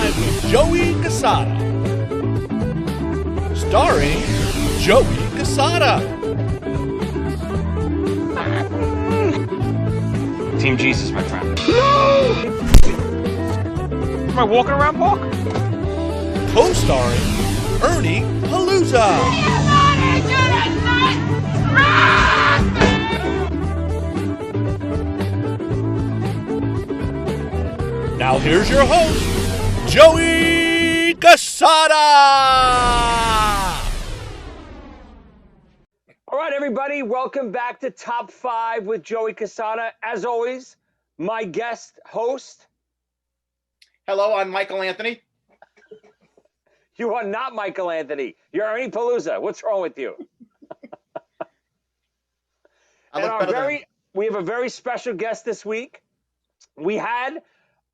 5 with Joey Cassata. Starring Joey Cassata. Team Jesus, my friend. No! Am I walking around park? Co-starring Ernie Palooza. Now here's your host, Joey Cassata. All right, everybody, welcome back to Top 5 with Joey Cassata. As always, my guest host. Hello, I'm Michael Anthony. You are not Michael Anthony. You're Ernie Palooza. What's wrong with you? We have a very special guest this week. We had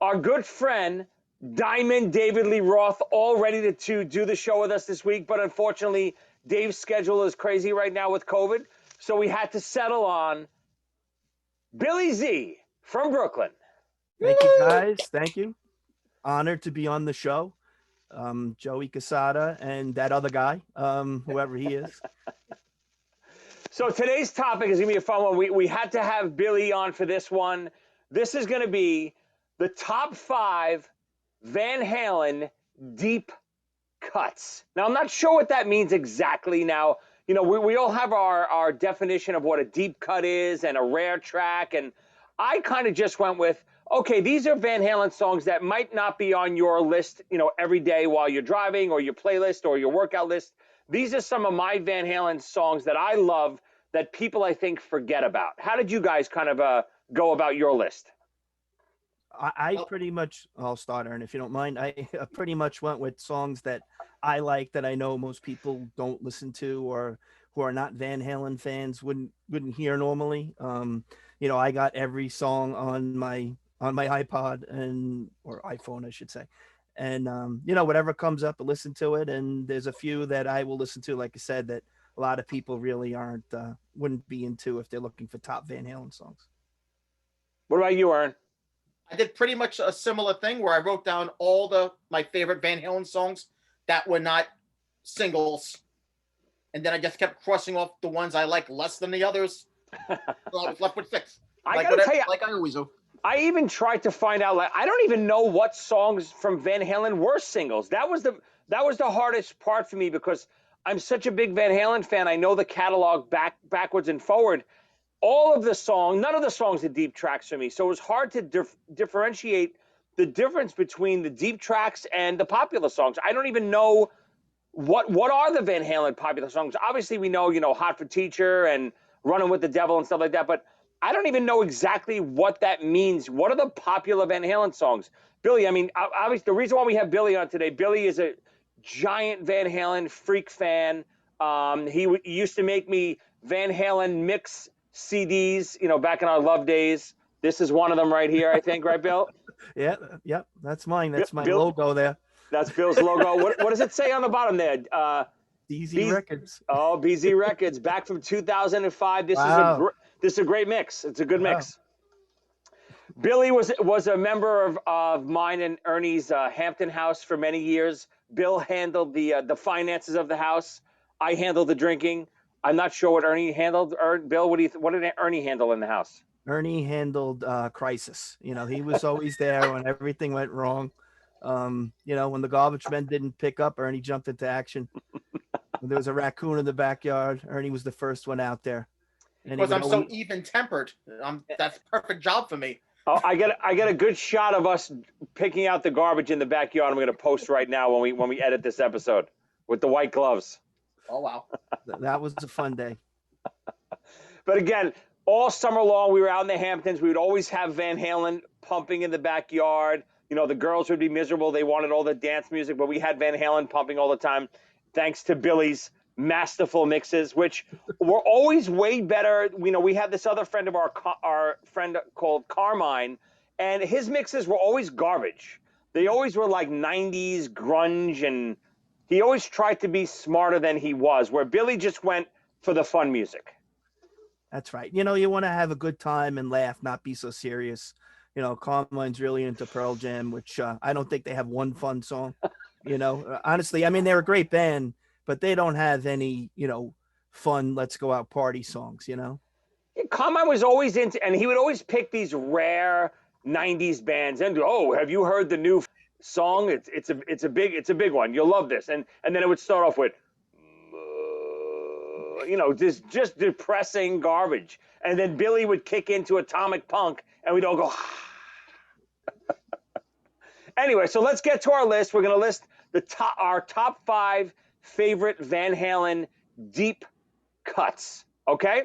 our good friend, Diamond David Lee Roth, all ready to do the show with us this week, but unfortunately, Dave's schedule is crazy right now with COVID, so we had to settle on Billy Z from Brooklyn. Thank you, guys. Thank you. Honored to be on the show. Joey Cassata and that other guy, whoever he is. So today's topic is going to be a fun one. We had to have Billy on for this one. This is going to be the top 5 Van Halen deep cuts. Now, I'm not sure what that means exactly. Now, you know, we all have our definition of what a deep cut is and a rare track. And I kind of just went with, okay, these are Van Halen songs that might not be on your list, you know, every day while you're driving or your playlist or your workout list. These are some of my Van Halen songs that I love that people, I think, forget about. How did you guys kind of go about your list? I pretty much, I'll start, Ernie, if you don't mind. I pretty much went with songs that I like that I know most people don't listen to or who are not Van Halen fans wouldn't hear normally. You know, I got every song on my iPod or iPhone, I should say. And, you know, whatever comes up, I listen to it. And there's a few that I will listen to, like I said, that a lot of people really wouldn't be into if they're looking for top Van Halen songs. What about you, Ern? I did pretty much a similar thing where I wrote down all my favorite Van Halen songs that were not singles. And then I just kept crossing off the ones I like less than the others. So I was left with 6. I gotta tell you, like I always do. I even tried to find out, like, I don't even know what songs from Van Halen were singles. That was the hardest part for me because I'm such a big Van Halen fan. I know the catalog backwards and forward. All of the songs, none of the songs are deep tracks for me. So it was hard to differentiate the difference between the deep tracks and the popular songs. I don't even know what are the Van Halen popular songs. Obviously, we know, you know, Hot for Teacher and Running with the Devil and stuff like that. But I don't even know exactly what that means. What are the popular Van Halen songs? Billy, I mean, obviously, the reason why we have Billy on today, Billy is a giant Van Halen freak fan. He used to make me Van Halen mix CDs, you know, back in our love days. This is one of them right here, I think, right, Bill? Yeah, that's mine. That's my logo there. That's Bill's logo. What does it say on the bottom there? BZ Records. Oh, BZ Records, back from 2005. This is a great mix. It's a good mix. Billy was a member of mine and Ernie's Hampton house for many years. Bill handled the finances of the house. I handled the drinking. I'm not sure what Ernie handled. Bill, what did Ernie handle in the house? Ernie handled crisis. You know, he was always there when everything went wrong. You know, when the garbage men didn't pick up, Ernie jumped into action. When there was a raccoon in the backyard, Ernie was the first one out there. And because I'm so even-tempered. That's a perfect job for me. Oh, I get a good shot of us picking out the garbage in the backyard. I'm going to post right now when we edit this episode with the white gloves. Oh, wow. That was a fun day. But again, all summer long, we were out in the Hamptons. We would always have Van Halen pumping in the backyard. You know, the girls would be miserable. They wanted all the dance music, but we had Van Halen pumping all the time, thanks to Billy's masterful mixes, which were always way better. You know, we had this other friend of our friend called Carmine, and his mixes were always garbage. They always were like 90s grunge, and he always tried to be smarter than he was, where Billy just went for the fun music. That's right. You know, you want to have a good time and laugh, not be so serious. You know, Carmine's really into Pearl Jam, which I don't think they have one fun song. You know, honestly, I mean, they're a great band, but they don't have any, you know, fun, let's go out party songs, you know? Carmine was always into, and he would always pick these rare '90s bands. And oh, have you heard the new song? It's a big one. You'll love this. And then it would start off with, you know, just depressing garbage. And then Billy would kick into Atomic Punk, and we'd all go. Anyway, so let's get to our list. We're gonna list our top 5 favorite Van Halen deep cuts. Okay,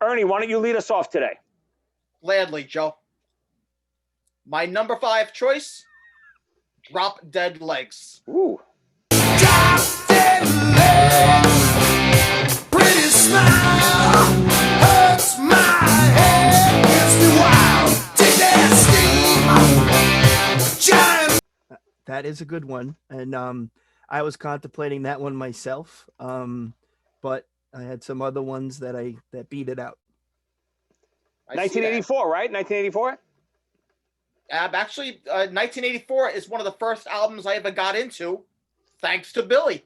Ernie, why don't you lead us off today? Gladly, Joe. My number 5 choice, Drop Dead Legs. Ooh. Drop dead legs, pretty smile, hurts my head, gets me wild, take that steam, giant. That is a good one. And I was contemplating that one myself. But I had some other ones that beat it out. 1984, right? 1984? Actually, 1984 is one of the first albums I ever got into, thanks to Billy.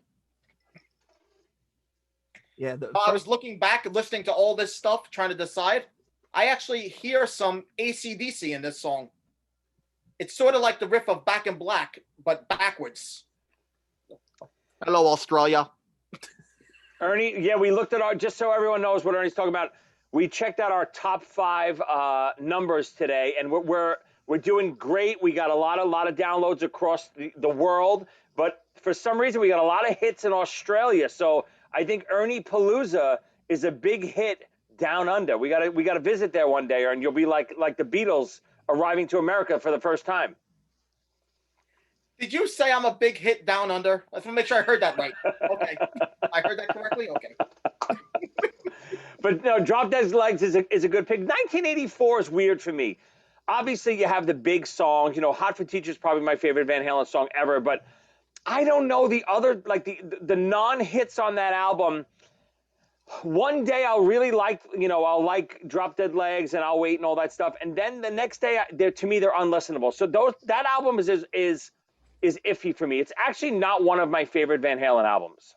Yeah. I was looking back and listening to all this stuff, trying to decide. I actually hear some AC/DC in this song. It's sort of like the riff of Back in Black, but backwards. Hello, Australia. Ernie, yeah, we looked at just so everyone knows what Ernie's talking about. We checked out our top 5 numbers today, and we're doing great. We got a lot of downloads across the world, but for some reason we got a lot of hits in Australia. So I think Ernie Palooza is a big hit down under. We gotta visit there one day, and you'll be like the Beatles arriving to America for the first time. Did you say I'm a big hit down under? Let's make sure I heard that right. Okay. I heard that correctly? Okay. But no, Drop Dead Legs is a good pick. 1984 is weird for me. Obviously, you have the big songs. You know, Hot for Teacher is probably my favorite Van Halen song ever. But I don't know the other, like the non-hits on that album. One day I'll really like, you know, I'll like Drop Dead Legs and I'll wait and all that stuff. And then the next day, to me, they're unlistenable. So that album is iffy for me. It's actually not one of my favorite Van Halen albums.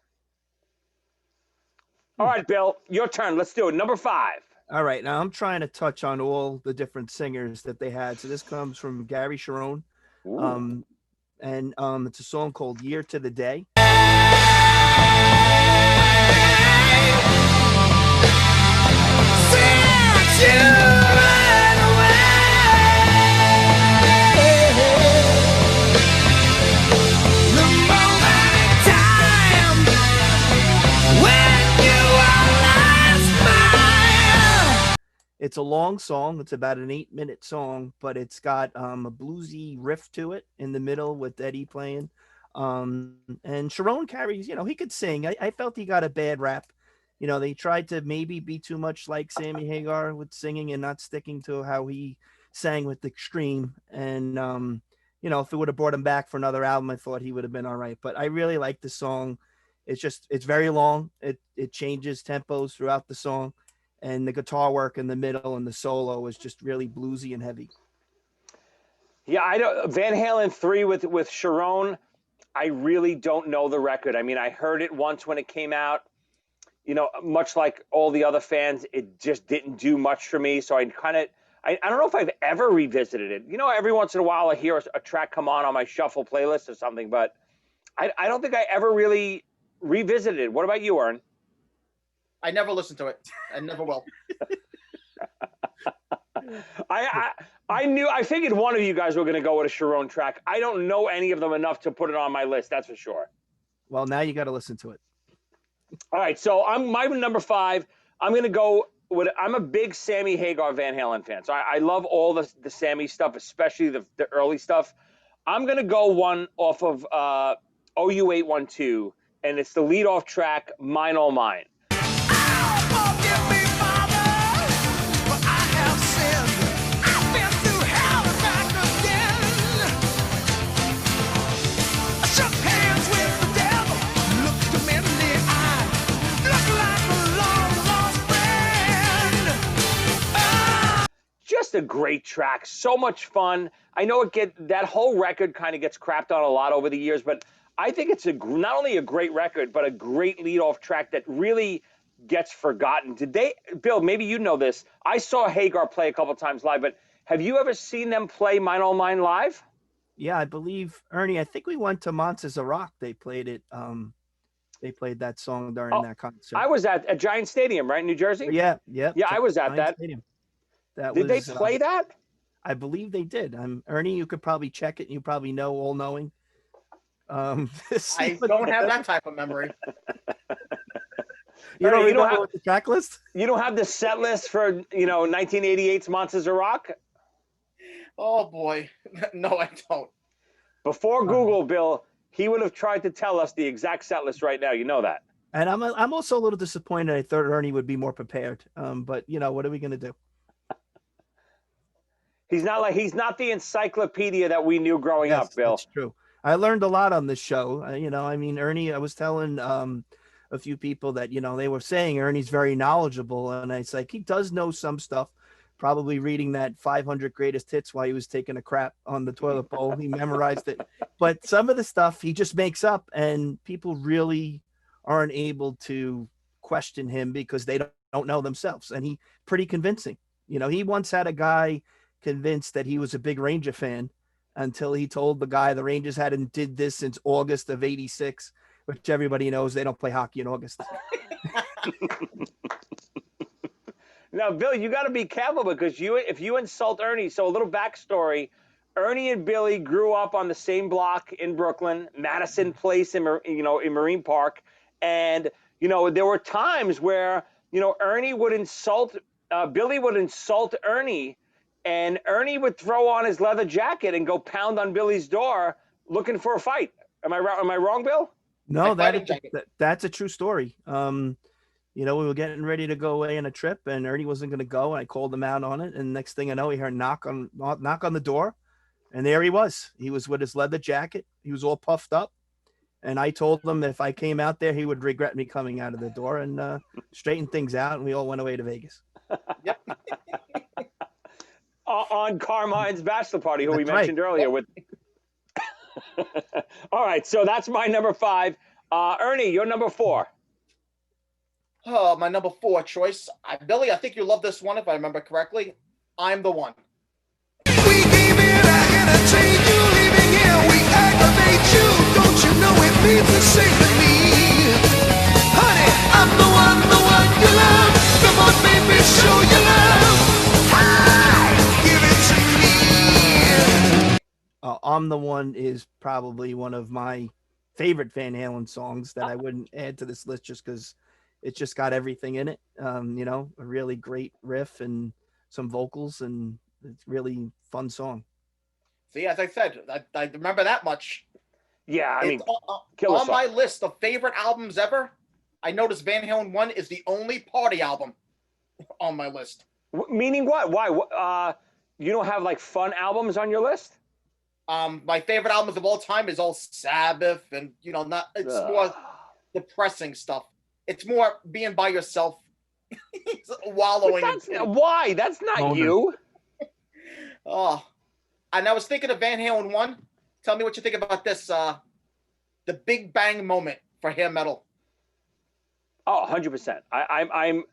All right, Bill, your turn. Let's do it. Number 5. All right. Now I'm trying to touch on all the different singers that they had. So this comes from Gary Sharon. And it's a song called Year to the Day. It's a long song. It's about an 8-minute song, but it's got a bluesy riff to it in the middle with Eddie playing. And Sharon carries, you know, he could sing. I felt he got a bad rap. You know, they tried to maybe be too much like Sammy Hagar with singing and not sticking to how he sang with Extreme. And, you know, if it would have brought him back for another album, I thought he would have been all right. But I really like the song. It's very long. It changes tempos throughout the song. And the guitar work in the middle and the solo is just really bluesy and heavy. Yeah, I don't. Van Halen 3 with Sharon, I really don't know the record. I mean, I heard it once when it came out. You know, much like all the other fans, it just didn't do much for me. So I don't know if I've ever revisited it. You know, every once in a while I hear a track come on my shuffle playlist or something, but I don't think I ever really revisited it. What about you, Ern? I never listened to it. I never will. I figured one of you guys were going to go with a Sharon track. I don't know any of them enough to put it on my list. That's for sure. Well, now you got to listen to it. All right. So my number 5, I'm going to go with, I'm a big Sammy Hagar Van Halen fan. So I love all the Sammy stuff, especially the early stuff. I'm going to go one off of OU812, and it's the leadoff track, Mine All Mine. Just a a great track. So much fun. I know that whole record kind of gets crapped on a lot over the years, but I think it's not only a great record, but a great lead-off track that really gets forgotten. Bill, maybe you know this. I saw Hagar play a couple times live, but have you ever seen them play Mine All Mine live? Yeah, I believe Ernie. I think we went to Monsters of Rock. They played it. They played that song during Oh, that concert. I was at Giant Stadium, right, in New Jersey? Yeah, yeah. Yeah, I was at Giant that. Stadium. That Did they was. play that? I believe they did. Ernie, you could probably check it. You probably know, all knowing. I don't have that type of memory. You don't Ernie, remember what the track list? You don't have the set list for 1988's Monsters of Rock? Oh boy, no, I don't. Before Google, Bill, he would have tried to tell us the exact set list right now. You know that. And I'm also a little disappointed. I thought Ernie would be more prepared. But what are we gonna do? He's not the encyclopedia that we knew growing up, Bill. That's true. I learned a lot on this show. Ernie, I was telling a few people that, they were saying Ernie's very knowledgeable. And it's like, he does know some stuff, probably reading that 500 greatest hits while he was taking a crap on the toilet bowl. He memorized it. But some of the stuff he just makes up, and people really aren't able to question him because they don't know themselves. And he pretty convincing. He once had a guy convinced that he was a big Ranger fan until he told the guy the Rangers hadn't did this since August of '86, which everybody knows they don't play hockey in August. Now, Bill, you got to be careful because if you insult Ernie, so a little backstory, Ernie and Billy grew up on the same block in Brooklyn, Madison Place in Marine Park. And, there were times where, Ernie would insult, Billy would insult Ernie, and Ernie would throw on his leather jacket and go pound on Billy's door looking for a fight. Am I wrong, Bill? No, that's a true story. We were getting ready to go away on a trip, and Ernie wasn't going to go. And I called him out on it. And next thing I know, he heard knock on the door, and there he was. He was with his leather jacket. He was all puffed up. And I told him if I came out there, he would regret me coming out of the door, and straightened things out. And we all went away to Vegas. Yep. On Carmine's bachelor party, who we That's mentioned earlier. With. All right, so that's my number 5. Ernie, you're number 4. Oh, my number 4 choice. Billy, I think you love this one if I remember correctly. I'm the One. We came in, I entertain you, leaving here, we aggravate you. Don't you know it means the same to me? Honey, I'm the one you love. Come on, baby, show your love. Hi, give it to me. I'm the One is probably one of my favorite Van Halen songs that I wouldn't add to this list just because it's just got everything in it. A really great riff and some vocals, and it's really fun song. See, as I said, I remember that much. Yeah, I mean, on my list of favorite albums ever, I noticed Van Halen 1 is the only party album on my list. Meaning what? Why? You don't have like fun albums on your list? My favorite albums of all time is all Sabbath, and it's more depressing stuff. It's more being by yourself, wallowing. Why? That's not you. Oh, and I was thinking of Van Halen 1. Tell me what you think about this. The Big Bang moment for hair metal. Oh, 100%. I'm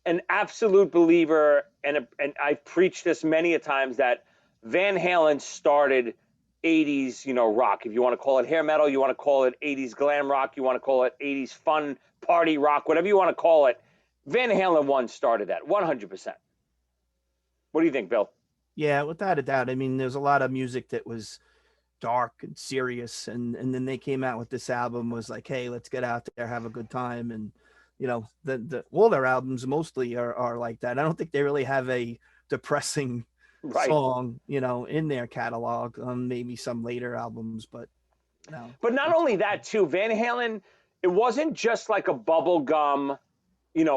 an absolute believer, and I've preached this many a times, that Van Halen started 80s, rock. If you want to call it hair metal, you want to call it 80s glam rock, you want to call it 80s fun party rock, whatever you want to call it. Van Halen 1 started that, 100%. What do you think, Bill? Yeah, without a doubt. I mean, there's a lot of music that was dark and serious, and then they came out with this album, was like, hey, let's get out there, have a good time. And all their albums mostly are like that. I don't think they really have a depressing song in their catalog. Maybe some later albums, but no. But not only that too, Van Halen, it wasn't just like a bubblegum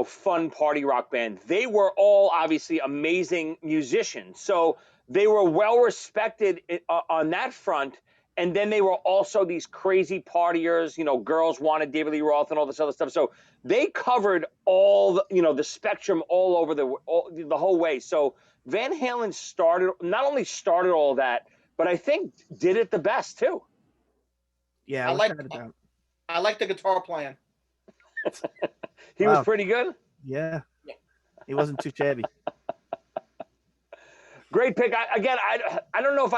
fun party rock band. They were all obviously amazing musicians. So they were well respected on that front. And then they were also these crazy partiers, girls wanted David Lee Roth and all this other stuff. So they covered all the spectrum all over the whole way. So Van Halen not only started all that, but I think did it the best too. Yeah, I like the guitar playing. He was pretty good. Yeah, he wasn't too shabby. Great pick. I don't know if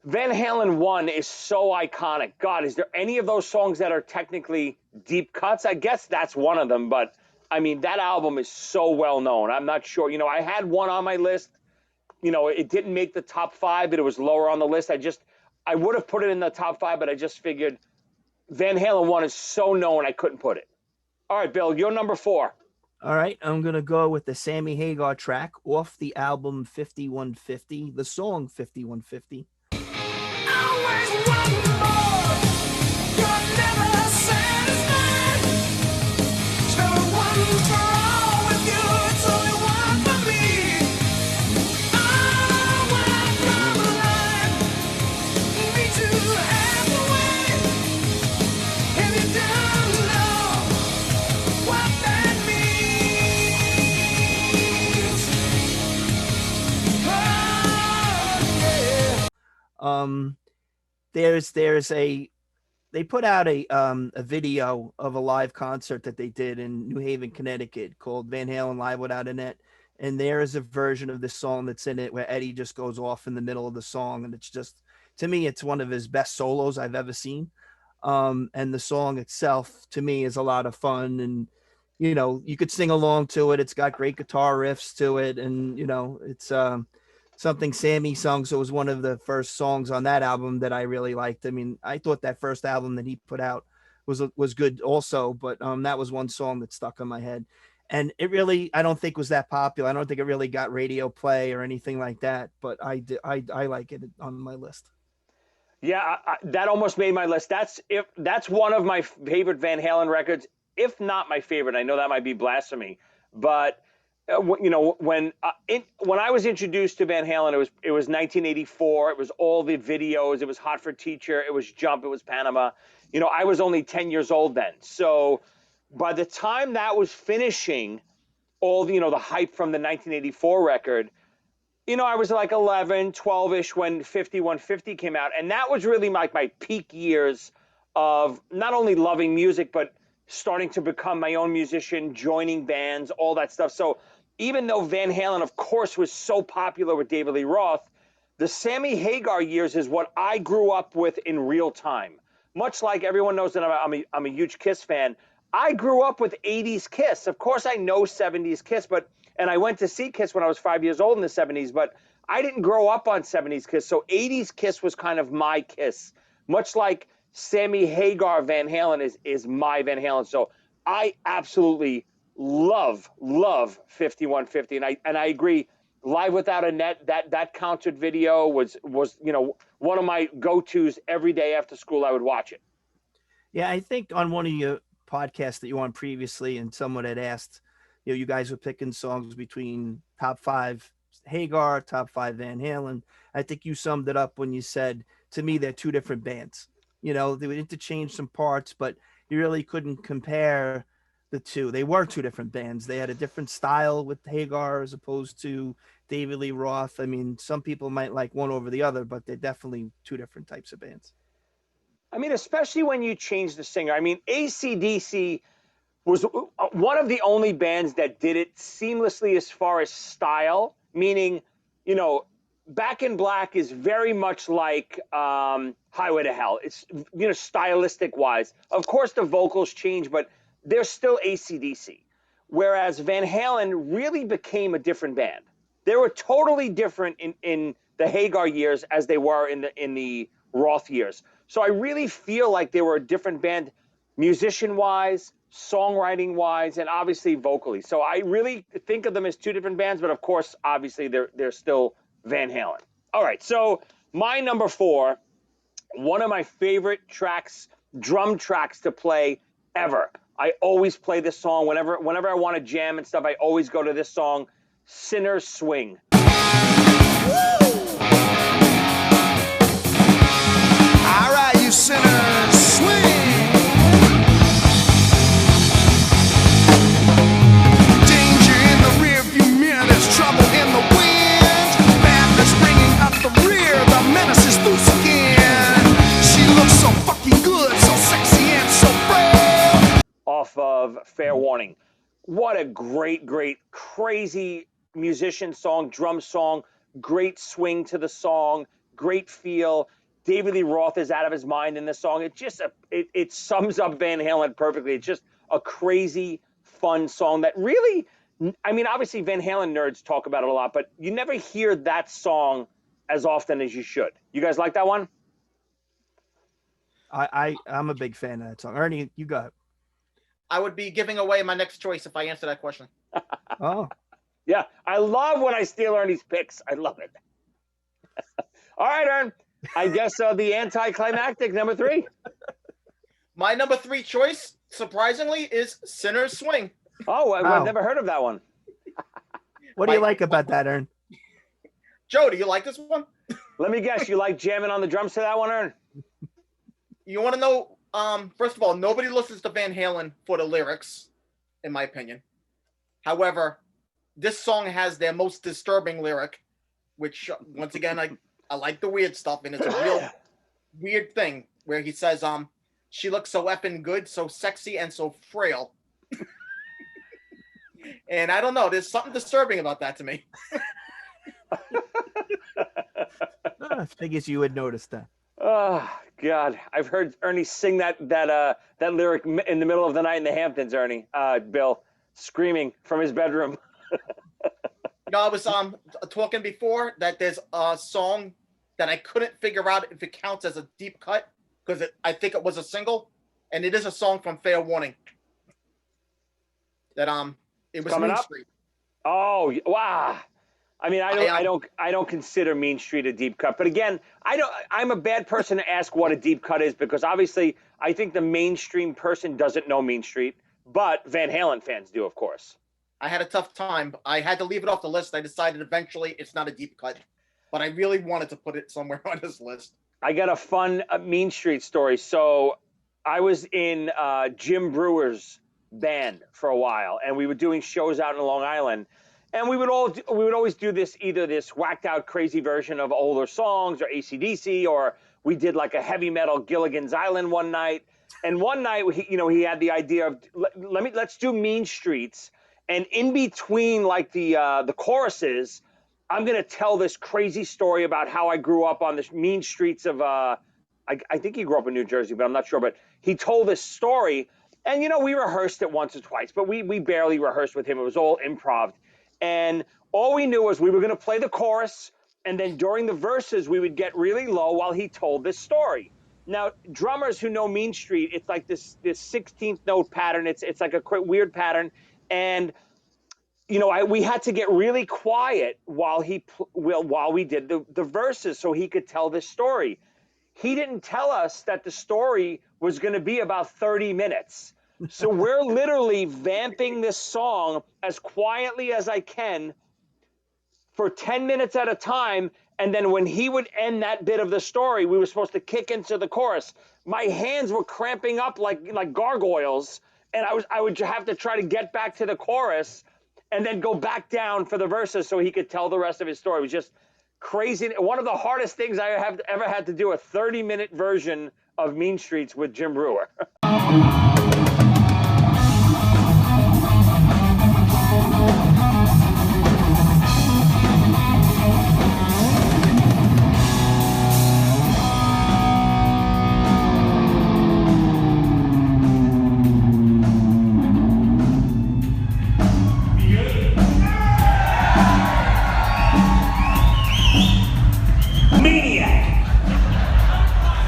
Van Halen 1 is so iconic. God, is there any of those songs that are technically deep cuts? I guess that's one of them, but I mean, that album is so well known. I'm not sure. I had one on my list. It didn't make the top 5, but it was lower on the list. I would have put it in the top 5, but I just figured Van Halen 1 is so known I couldn't put it. All right, Bill, you're number 4. All right, I'm going to go with the Sammy Hagar track off the album 5150, the song 5150. Always want more. You're never satisfied. Spell one for all with you. It's only one for me. Oh, when I come alive, me too halfway. If you don't know what that means, oh, yeah. They put out a video of a live concert that they did in New Haven, Connecticut called Van Halen Live Without a Net. And there is a version of this song that's in it where Eddie just goes off in the middle of the song. And it's just, to me, it's one of his best solos I've ever seen. And the song itself, to me, is a lot of fun. And, you could sing along to it. It's got great guitar riffs to it. And, it's something Sammy sung. So it was one of the first songs on that album that I really liked. I mean, I thought that first album that he put out was good also, but that was one song that stuck in my head. And it really, I don't think was that popular. I don't think it really got radio play or anything like that, but I like it on my list. Yeah, that almost made my list. That's one of my favorite Van Halen records, if not my favorite. I know that might be blasphemy, but when I was introduced to Van Halen, it was 1984. It was all the videos. It was Hot for Teacher. It was Jump. It was Panama. I was only 10 years old then. So by the time that was finishing, all the hype from the 1984 record, I was like 11, 12-ish when 5150 came out. And that was really my peak years of not only loving music, but starting to become my own musician, joining bands, all that stuff. So even though Van Halen, of course, was so popular with David Lee Roth, the Sammy Hagar years is what I grew up with in real time. Much like everyone knows that I'm a huge Kiss fan. I grew up with 80s Kiss. Of course, I know 70s Kiss, and I went to see Kiss when I was 5 years old in the 70s, but I didn't grow up on 70s Kiss. So 80s Kiss was kind of my Kiss, much like Sammy Hagar Van Halen is my Van Halen. So I absolutely love 5150, and I agree. Live Without a Net, that concert video was one of my go-tos every day after school. I would watch it. Yeah, I think on one of your podcasts that you were on previously, and someone had asked, you guys were picking songs between top 5 Hagar, top 5 Van Halen. I think you summed it up when you said, to me, they're two different bands. They would interchange some parts, but you really couldn't compare the two. They were two different bands. They had a different style with Hagar as opposed to David Lee Roth. I mean, some people might like one over the other, but they're definitely two different types of bands. I mean, especially when you change the singer. I mean, AC/DC was one of the only bands that did it seamlessly as far as style, meaning, Back in Black is very much like Highway to Hell. It's, stylistic wise. Of course, the vocals change, but they're still AC/DC. Whereas Van Halen really became a different band. They were totally different in the Hagar years as they were in the Roth years. So I really feel like they were a different band, musician-wise, songwriting-wise, and obviously vocally. So I really think of them as two different bands, but of course, obviously, they're still Van Halen. All right, so my number 4, one of my favorite tracks, drum tracks to play ever. I always play this song whenever I want to jam and stuff. I always go to this song, Sinner's Swing. I love Fair Warning. What a great, crazy musician song, drum song, great swing to the song, great feel. David Lee Roth is out of his mind in this song. It sums up Van Halen perfectly. It's just a crazy, fun song that really, I mean, obviously Van Halen nerds talk about it a lot, but you never hear that song as often as you should. You guys like that one? I'm a big fan of that song. Ernie, you got it. I would be giving away my next choice if I answer that question. Oh, Yeah, I love when I steal Ernie's picks. I love it. All right, Ern. I guess the anticlimactic number 3. My number 3 choice, surprisingly, is Sinner's Swing. Oh, Wow. I've never heard of that one. what do you like about that, Ern? Joe, do you like this one? Let me guess, you like jamming on the drums to that one, Ern? You want to know, first of all, nobody listens to Van Halen for the lyrics, in my opinion. However, this song has their most disturbing lyric, which, once again, I like the weird stuff, and it's a real weird thing where he says, she looks so effing good, so sexy, and so frail. And I don't know, there's something disturbing about that to me. I figures you would notice that. Oh, God. I've heard Ernie sing that lyric in the middle of the night in the Hamptons, Ernie, Bill, screaming from his bedroom. You know, I was talking before that there's a song that I couldn't figure out if it counts as a deep cut because I think it was a single, and it is a song from Fair Warning. That it was Coming Mean up? Street. Oh, wow. I mean, I don't consider Mean Street a deep cut, but again, I'm a bad person to ask what a deep cut is because obviously I think the mainstream person doesn't know Mean Street, but Van Halen fans do, of course. I had a tough time. I had to leave it off the list. I decided eventually it's not a deep cut, but I really wanted to put it somewhere on this list. I got a fun Mean Street story. So I was in Jim Brewer's band for a while, and we were doing shows out in Long Island. And we would always do either this whacked out crazy version of older songs or AC/DC, or we did like a heavy metal Gilligan's Island one night. And one night, he had the idea of let's do Mean Streets, and in between like the choruses, I'm gonna tell this crazy story about how I grew up on the mean streets of I think he grew up in New Jersey, but I'm not sure. But he told this story, and we rehearsed it once or twice, but we barely rehearsed with him. It was all improv. And all we knew was we were going to play the chorus, and then during the verses, we would get really low while he told this story. Now, drummers who know Mean Street, it's like this 16th note pattern. It's like a weird pattern. And, we had to get really quiet while we did the verses so he could tell this story. He didn't tell us that the story was going to be about 30 minutes. So we're literally vamping this song as quietly as I can for 10 minutes at a time. And then when he would end that bit of the story, we were supposed to kick into the chorus. My hands were cramping up like gargoyles. And I would have to try to get back to the chorus and then go back down for the verses so he could tell the rest of his story. It was just crazy. One of the hardest things I have ever had to do, a 30-minute version of Mean Streets with Jim Brewer.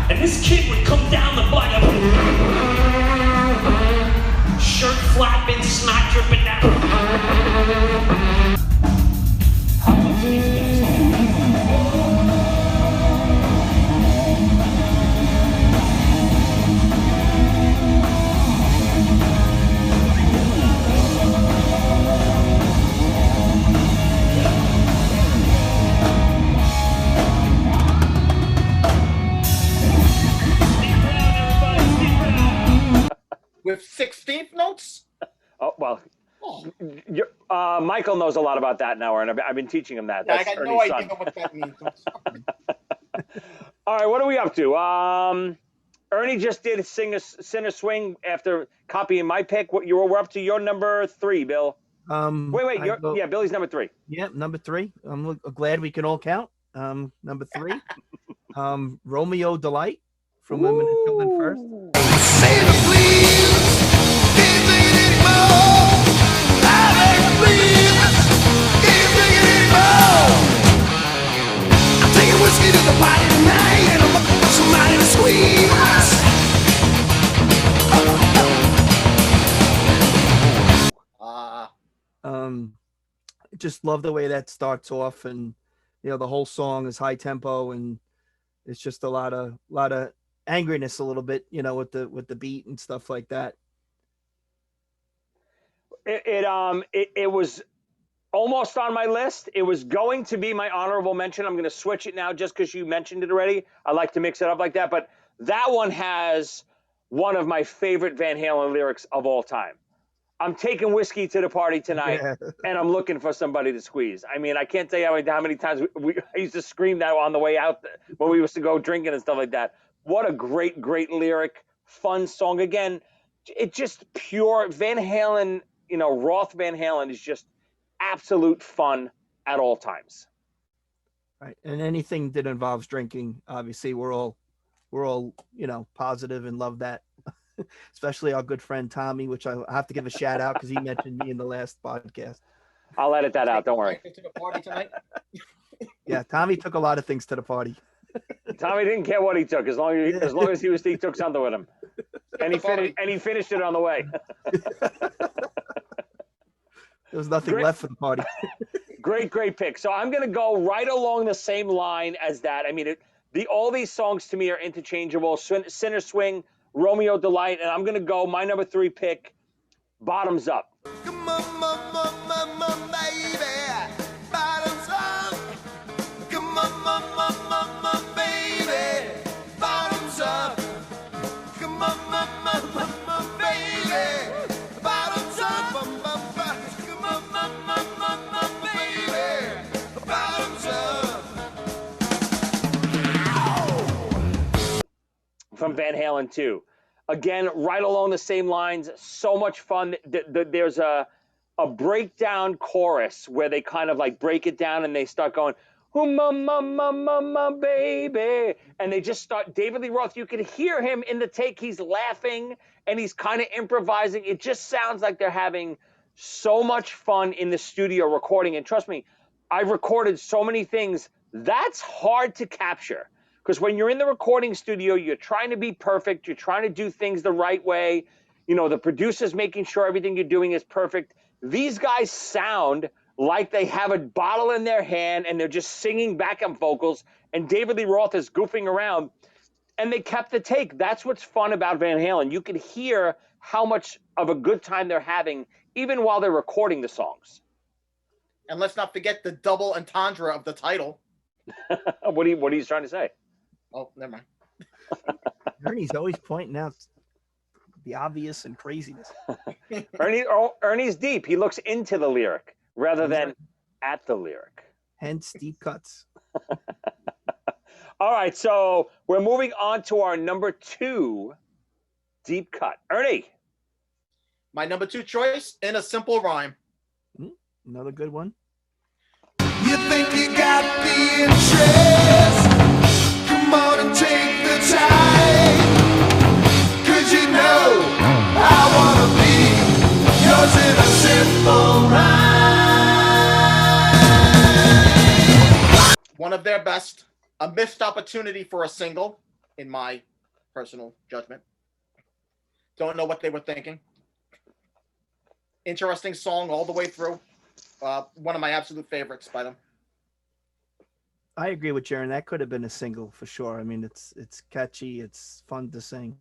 And this kid would come down the block, shirt flapping, snot dripping down. How much these guys With 16th notes? Oh, well, Michael knows a lot about that now, and I've been teaching him that. Yeah, That's I got Ernie's no idea son. what that means. All right, what are we up to? Ernie just did Sinner Swing after copying my pick. We're up to your number 3, Bill. Wait, Billy's number 3. Yeah, number 3. I'm glad we can all count. Number 3, Romeo Delight from Women and Children First. Save it, please. Can't take it anymore. I beg you, please. Can't take it anymore. I'm taking whiskey to the party tonight, and I'm up somebody to squeeze. Just love the way that starts off, and the whole song is high tempo, and it's just a lot of angriness, a little bit, with the beat and stuff like that. It was almost on my list. It was going to be my honorable mention. I'm going to switch it now just because you mentioned it already. I like to mix it up like that, but that one has one of my favorite Van Halen lyrics of all time. I'm taking whiskey to the party tonight, and I'm looking for somebody to squeeze. I mean, I can't tell you how many times I used to scream that on the way out when we used to go drinking and stuff like that. What a great, great lyric, fun song. Again, it's just pure Van Halen, Roth Van Halen is just absolute fun at all times. Right. And anything that involves drinking, obviously we're all, positive and love that. Especially our good friend Tommy, which I have to give a shout out because he mentioned me in the last podcast. I'll edit that out. Don't worry. To the party tonight. Yeah, Tommy took a lot of things to the party. Tommy didn't care what he took as long as he took something with him, and he finished it on the way. There was nothing left for the party. Great pick. So I'm going to go right along the same line as that. I mean, all these songs to me are interchangeable. Sinner Swing, Romeo Delight, and I'm going to go my number 3 pick, Bottoms Up. Come on, baby. Bottoms up. Come on, baby. Bottoms up. Come on, baby. Bottoms up. Come on, baby. Bottoms up. From Van Halen 2. Again, right along the same lines, so much fun. There's a breakdown chorus where they kind of like break it down and they start going, baby. And they just start, David Lee Roth, you can hear him in the take. He's laughing and he's kind of improvising. It just sounds like they're having so much fun in the studio recording. And trust me, I've recorded so many things. That's hard to capture. Because when you're in the recording studio, you're trying to be perfect. You're trying to do things the right way. The producer's making sure everything you're doing is perfect. These guys sound like they have a bottle in their hand and they're just singing backup vocals. And David Lee Roth is goofing around. And they kept the take. That's what's fun about Van Halen. You can hear how much of a good time they're having, even while they're recording the songs. And let's not forget the double entendre of the title. What are you trying to say? Oh, never mind. Ernie's always pointing out the obvious and craziness. Ernie's deep. He looks into the lyric rather than at the lyric. Hence deep cuts. All right, so we're moving on to our number 2 deep cut. Ernie. My number 2 choice, In a Simple Rhyme. Another good one. You think you got the interest? Come on and take the time. 'Cause you know I wanna be yours in a simple rhyme. One of their best. A missed opportunity for a single, in my personal judgment. Don't know what they were thinking. Interesting song all the way through. One of my absolute favorites by them. I agree with Jaron. That could have been a single for sure. I mean, it's catchy. It's fun to sing.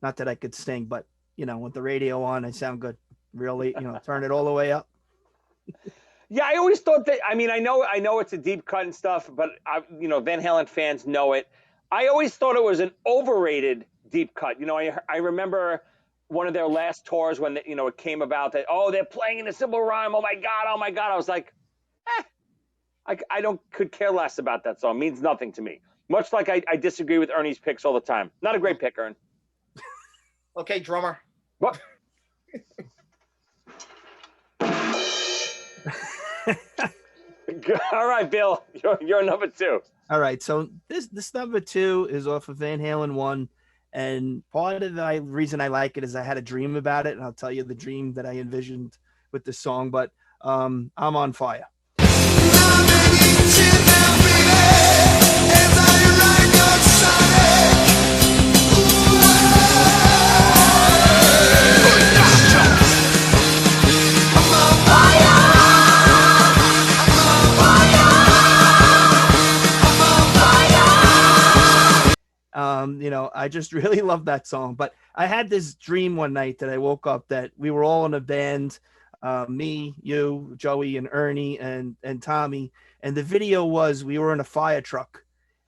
Not that I could sing, but with the radio on, I sound good. Really, turn it all the way up. Yeah, I always thought that. I mean, I know it's a deep cut and stuff, but Van Halen fans know it. I always thought it was an overrated deep cut. I remember one of their last tours when it came about that they're playing in a simple rhyme. Oh my god! I was like, I could care less about that song. It means nothing to me. Much like I disagree with Ernie's picks all the time. Not a great pick, Ern. Okay, drummer. What? All right, Bill, you're number 2. All right, so this number 2 is off of Van Halen 1, and part of the reason I like it is I had a dream about it, and I'll tell you the dream that I envisioned with the song. But I'm on fire. You know, I just really love that song. But I had this dream one night that I woke up that we were all in a band, me, you, Joey, and Ernie, and Tommy. And the video was we were in a fire truck,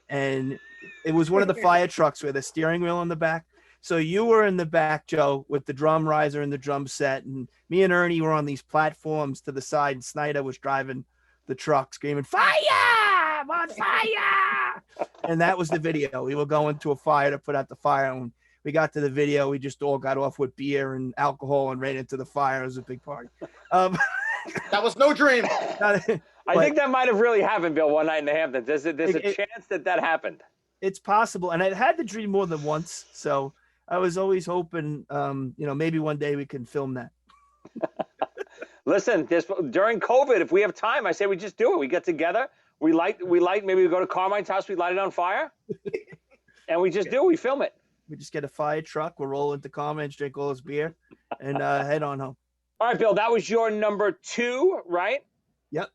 and it was one of the fire trucks with a steering wheel in the back. So you were in the back, Joe, with the drum riser and the drum set, and me and Ernie were on these platforms to the side, and Snyder was driving the truck, screaming, "Fire! I'm on fire!" And that was the video. We were going to a fire to put out the fire, and when we got to the video, we just all got off with beer and alcohol and ran into the fire. It was a big party. That was no dream. I think that might have really happened, Bill, one night in the Hamptons. There's a chance that happened. It's possible, and I had the dream more than once, so I was always hoping, you know, maybe one day we can film that. Listen, during COVID, if we have time, I say we just do it. We get together, we light. Maybe we go to Carmine's house, we light it on fire, and we just do it. We film it. We just get a fire truck, we'll roll into Carmine's, drink all his beer, and head on home. All right, Bill, that was your number 2, right? Yep.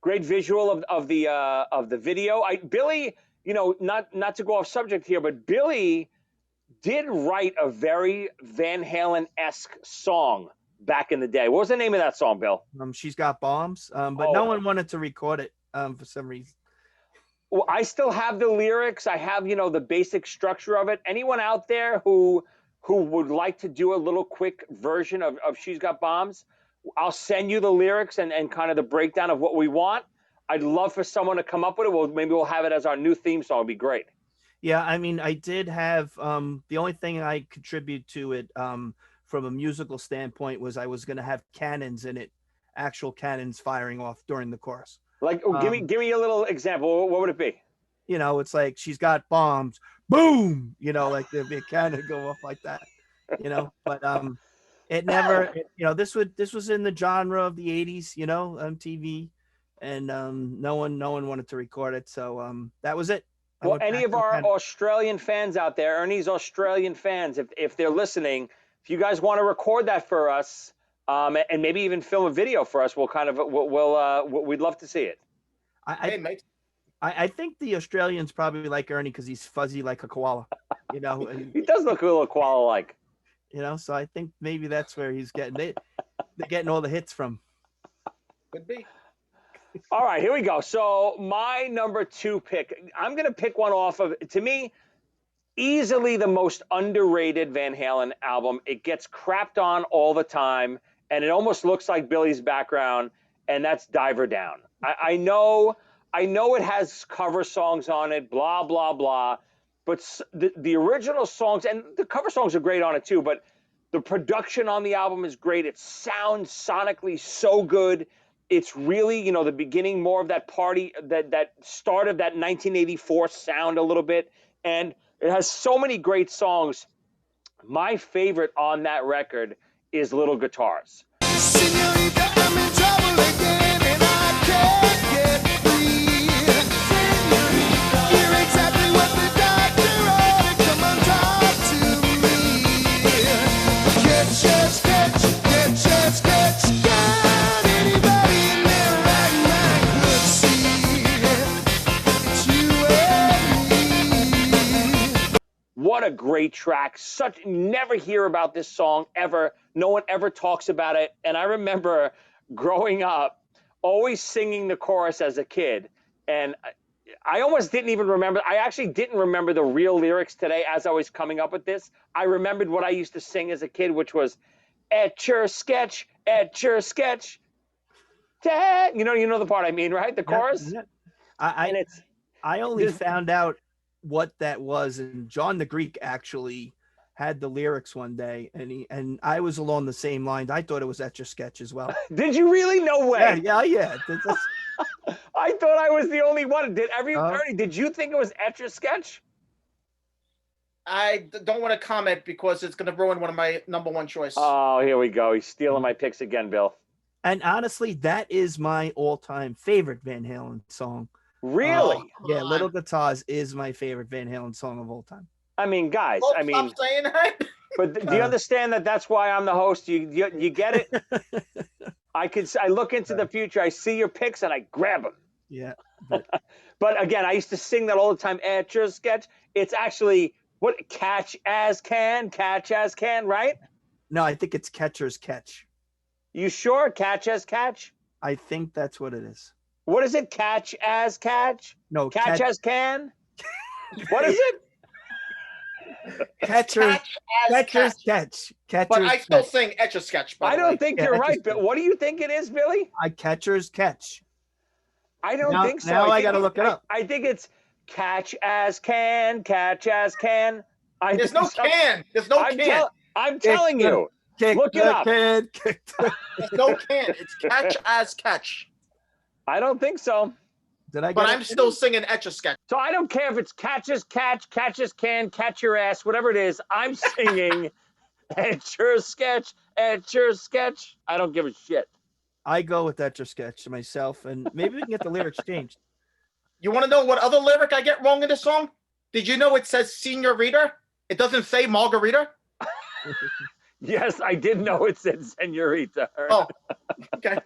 Great visual of the video. Billy, you know, not to go off subject here, but Billy did write a very Van Halen-esque song back in the day. What was the name of that song, Bill? She's Got Bombs, but no one wanted to record it for some reason. Well, I still have the lyrics. I have, you know, the basic structure of it. Anyone out there who would like to do a little quick version of She's Got Bombs, I'll send you the lyrics and kind of the breakdown of what we want. I'd love for someone to come up with it. Well, maybe we'll have it as our new theme song. It'd be great. Yeah, I mean, I did have the only thing I contribute to it from a musical standpoint was I was going to have cannons in it, actual cannons firing off during the chorus. Like, give me a little example. What would it be? You know, it's like she's got bombs, boom. You know, like there'd be a cannon go off like that. You know, but it never. You know, this was in the genre of the '80s. You know, MTV, and no one wanted to record it, so that was it. Well, any of our Australian fans out there, Ernie's Australian fans, if they're listening, if you guys want to record that for us, and maybe even film a video for us, we'd love to see it. Hey, mate. I think the Australians probably like Ernie because he's fuzzy like a koala. You know, he does look a little koala-like. You know, so I think maybe that's where he's getting it. They're getting all the hits from. Could be. All right, here we go. So my number 2 pick, I'm going to pick one off of, to me, easily the most underrated Van Halen album. It gets crapped on all the time, and it almost looks like Billy's background, and that's Diver Down. I know it has cover songs on it, blah, blah, blah, but the original songs, and the cover songs are great on it too, but the production on the album is great. It sounds sonically so good. It's really, you know, the beginning more of that party, that start of that 1984 sound a little bit. And it has so many great songs. My favorite on that record is Little Guitars. Señorita, I'm in trouble again and I can't get free. Señorita, you're exactly what the doctor ordered. Come on, talk to me. Get your sketch, got anybody in there right now could see it's you and me. What a great track. Never hear about this song ever. No one ever talks about it. And I remember growing up, always singing the chorus as a kid. And I almost didn't even remember. I actually didn't remember the real lyrics today as I was coming up with this. I remembered what I used to sing as a kid, which was, etch your sketch. Dad. You know the part I mean, right? The chorus. Yeah. I only found out what that was, and John the Greek actually had the lyrics one day, and I was along the same lines. I thought it was Etch a Sketch as well. Did you really? No way. Yeah. I thought I was the only one. Oh. Ernie, did you think it was Etch a Sketch? I don't want to comment because it's going to ruin one of my number one choice. Oh, here we go. He's stealing my picks again, Bill. And honestly, that is my all-time favorite Van Halen song. Really? Yeah, Little Guitars is my favorite Van Halen song of all time. I mean, guys, Stop saying that. but do you understand that that's why I'm the host? You get it? I look into the future, I see your picks, and I grab them. Yeah. But again, I used to sing that all the time. Etch a Sketch. It's actually catch as can, right? No, I think it's Catcher's Catch. You sure? Catch as catch? I think that's what it is. What is it? Catch as catch? No, Catch as can? What is it? Catcher's Catch. But I still sing Etch a Sketch. I don't think you're right, but what do you think it is, Billy? Catcher's Catch. I don't think so. Now I got to look it up. I think it's catch as can, catch as can. There's no can. There's no can. I'm telling you. Look it up. There's no can. It's catch as catch. I don't think so. Did I? But I'm still singing Etch a Sketch. So I don't care if it's catches catch, catches can, catch your ass, whatever it is. I'm singing Etch your sketch, Etch your sketch. I don't give a shit. I go with Etch a Sketch myself, and maybe we can get the lyrics changed. You want to know what other lyric I get wrong in the song? Did you know it says senorita? It doesn't say margarita. Yes, I did know it said senorita. Oh, okay.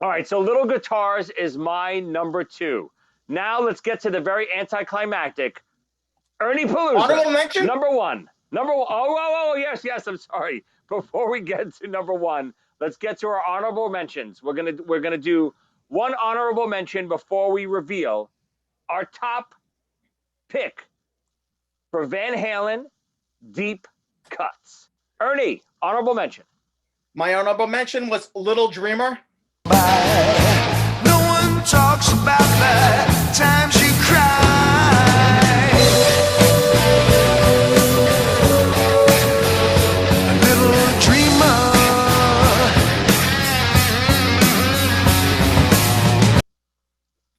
All right, so Little Guitars is my number 2. Now let's get to the very anticlimactic Ernie Palooza. Honorable mention? Number 1. Oh, yes, I'm sorry. Before we get to number 1, let's get to our honorable mentions. We're gonna do one honorable mention before we reveal our top pick for Van Halen deep cuts. Ernie, honorable mention. My honorable mention was Little Dreamer. No one talks about the times you cry. A little dreamer.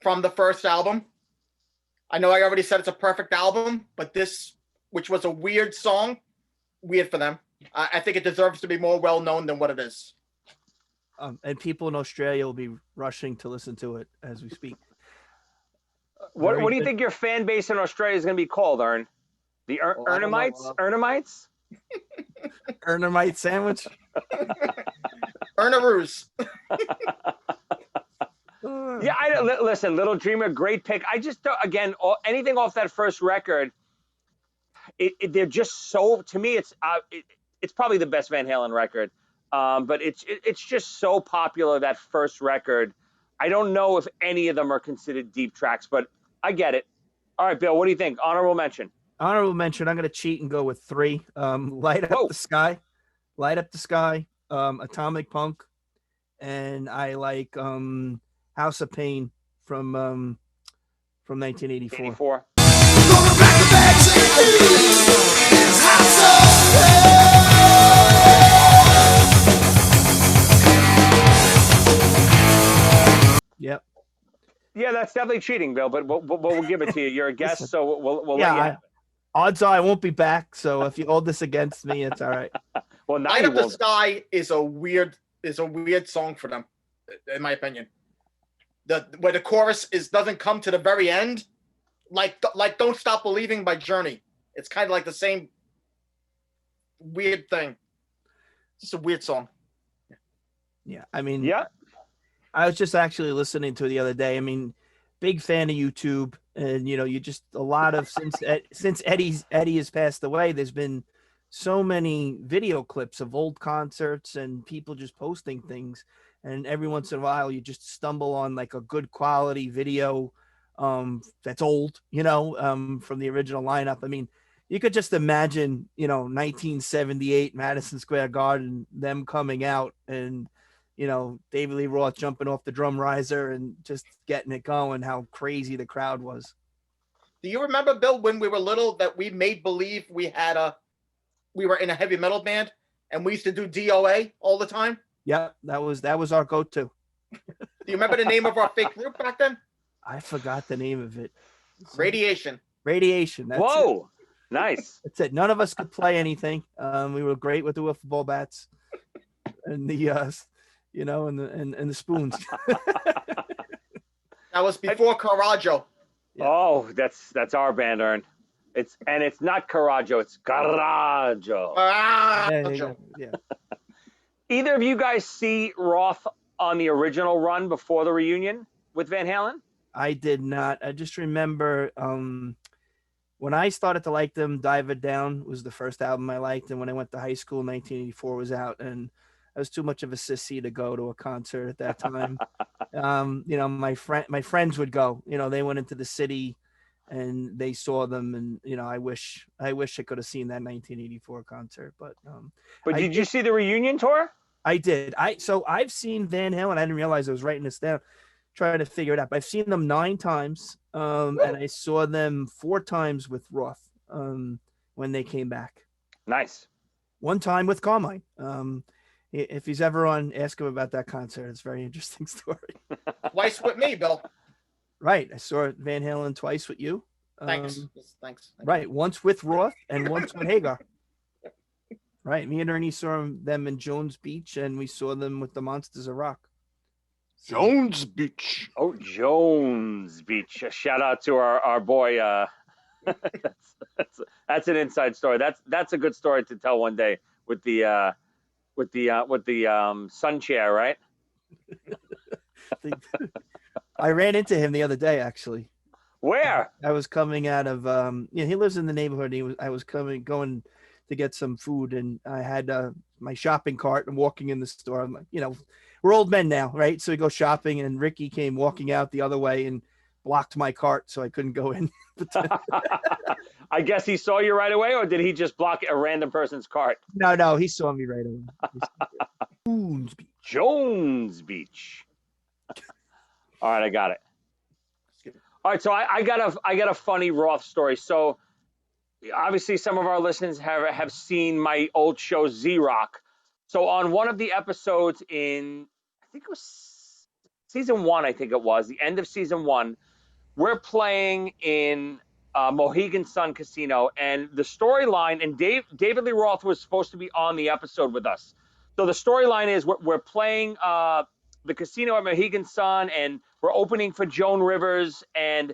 From the first album. I know I already said it's a perfect album, but this, which was a weird song, weird for them. I think it deserves to be more well-known than what it is. And people in Australia will be rushing to listen to it as we speak. What do you think your fan base in Australia is going to be called, Ern? The Ernamites? Ernamites? Ernemite sandwich? Ernaroos. Yeah, listen, Little Dreamer, great pick. I just don't, again, anything off that first record, they're just so, to me, it's probably the best Van Halen record. But it's just so popular, that first record. I don't know if any of them are considered deep tracks, but I get it. All right, Bill, what do you think? Honorable mention. Honorable mention. I'm going to cheat and go with 3. Light Up the Sky. Light Up the Sky. Atomic Punk. And I like House of Pain from 1984. 84. Yep. Yeah, that's definitely cheating, Bill, but we'll give it to you. You're a guest, so we'll let you have it. Odds are I won't be back, so if you hold this against me, it's all right. Well, now Light you Up the won't. Sky is a weird song for them, in my opinion. Where the chorus doesn't come to the very end, like Don't Stop Believing by Journey. It's kind of like the same weird thing. It's a weird song. Yeah, I mean, Yeah. I was just actually listening to it the other day. I mean, big fan of YouTube, and you just a lot of since Eddie has passed away, there's been so many video clips of old concerts and people just posting things, and every once in a while you just stumble on like a good quality video that's old, from the original lineup. I mean, you could just imagine, 1978 Madison Square Garden, them coming out and David Lee Roth jumping off the drum riser and just getting it going, how crazy the crowd was. Do you remember, Bill, when we were little that we made believe we were in a heavy metal band and we used to do DOA all the time? Yeah, that was our go-to. Do you remember the name of our fake group back then? I forgot the name of it. Radiation. Radiation. That's Whoa, it. nice. That's it. None of us could play anything. We were great with the wiffle ball bats and the and the spoons. That was before Carajo. Yeah. Oh, that's our band, Ern. It's not Carajo, it's Carajo. Carajo. Yeah. Either of you guys see Roth on the original run before the reunion with Van Halen? I did not. I just remember when I started to like them, Dive It Down was the first album I liked. And when I went to high school, 1984 was out. And I was too much of a sissy to go to a concert at that time. My friends would go. They went into the city and they saw them. And, I wish I could have seen that 1984 concert. But did you see the reunion tour? I did. So I've seen Van Halen. I didn't realize I was writing this down, trying to figure it out. But I've seen them 9 times, and I saw them 4 times with Roth when they came back. Nice. 1 time with Carmine. If he's ever on, ask him about that concert. It's a very interesting story. Twice with me, Bill. Right. I saw Van Halen twice with you. Thanks. Thanks. Right. Once with Roth and once with Hagar. Right. Me and Ernie saw them in Jones Beach, and we saw them with the Monsters of Rock. Jones Beach. Oh, Jones Beach. A shout out to our boy. That's an inside story. That's a good story to tell one day with the sun chair, right? I ran into him the other day, actually. Where? I was coming out of he lives in the neighborhood. I was going to get some food, and I had my shopping cart and walking in the store. I'm like, we're old men now, right? So we go shopping, and Ricky came walking out the other way and blocked my cart, so I couldn't go in. I guess he saw you right away, or did he just block a random person's cart? No, he saw me right away. Jones Beach. All right, I got it. All right, so I got a funny Roth story. So obviously some of our listeners have seen my old show Z-Rock. So on one of the episodes in, I think it was season 1, I think it was, the end of season 1, we're playing in Mohegan Sun Casino, and the storyline, and David Lee Roth was supposed to be on the episode with us. So the storyline is we're playing the casino at Mohegan Sun, and we're opening for Joan Rivers, and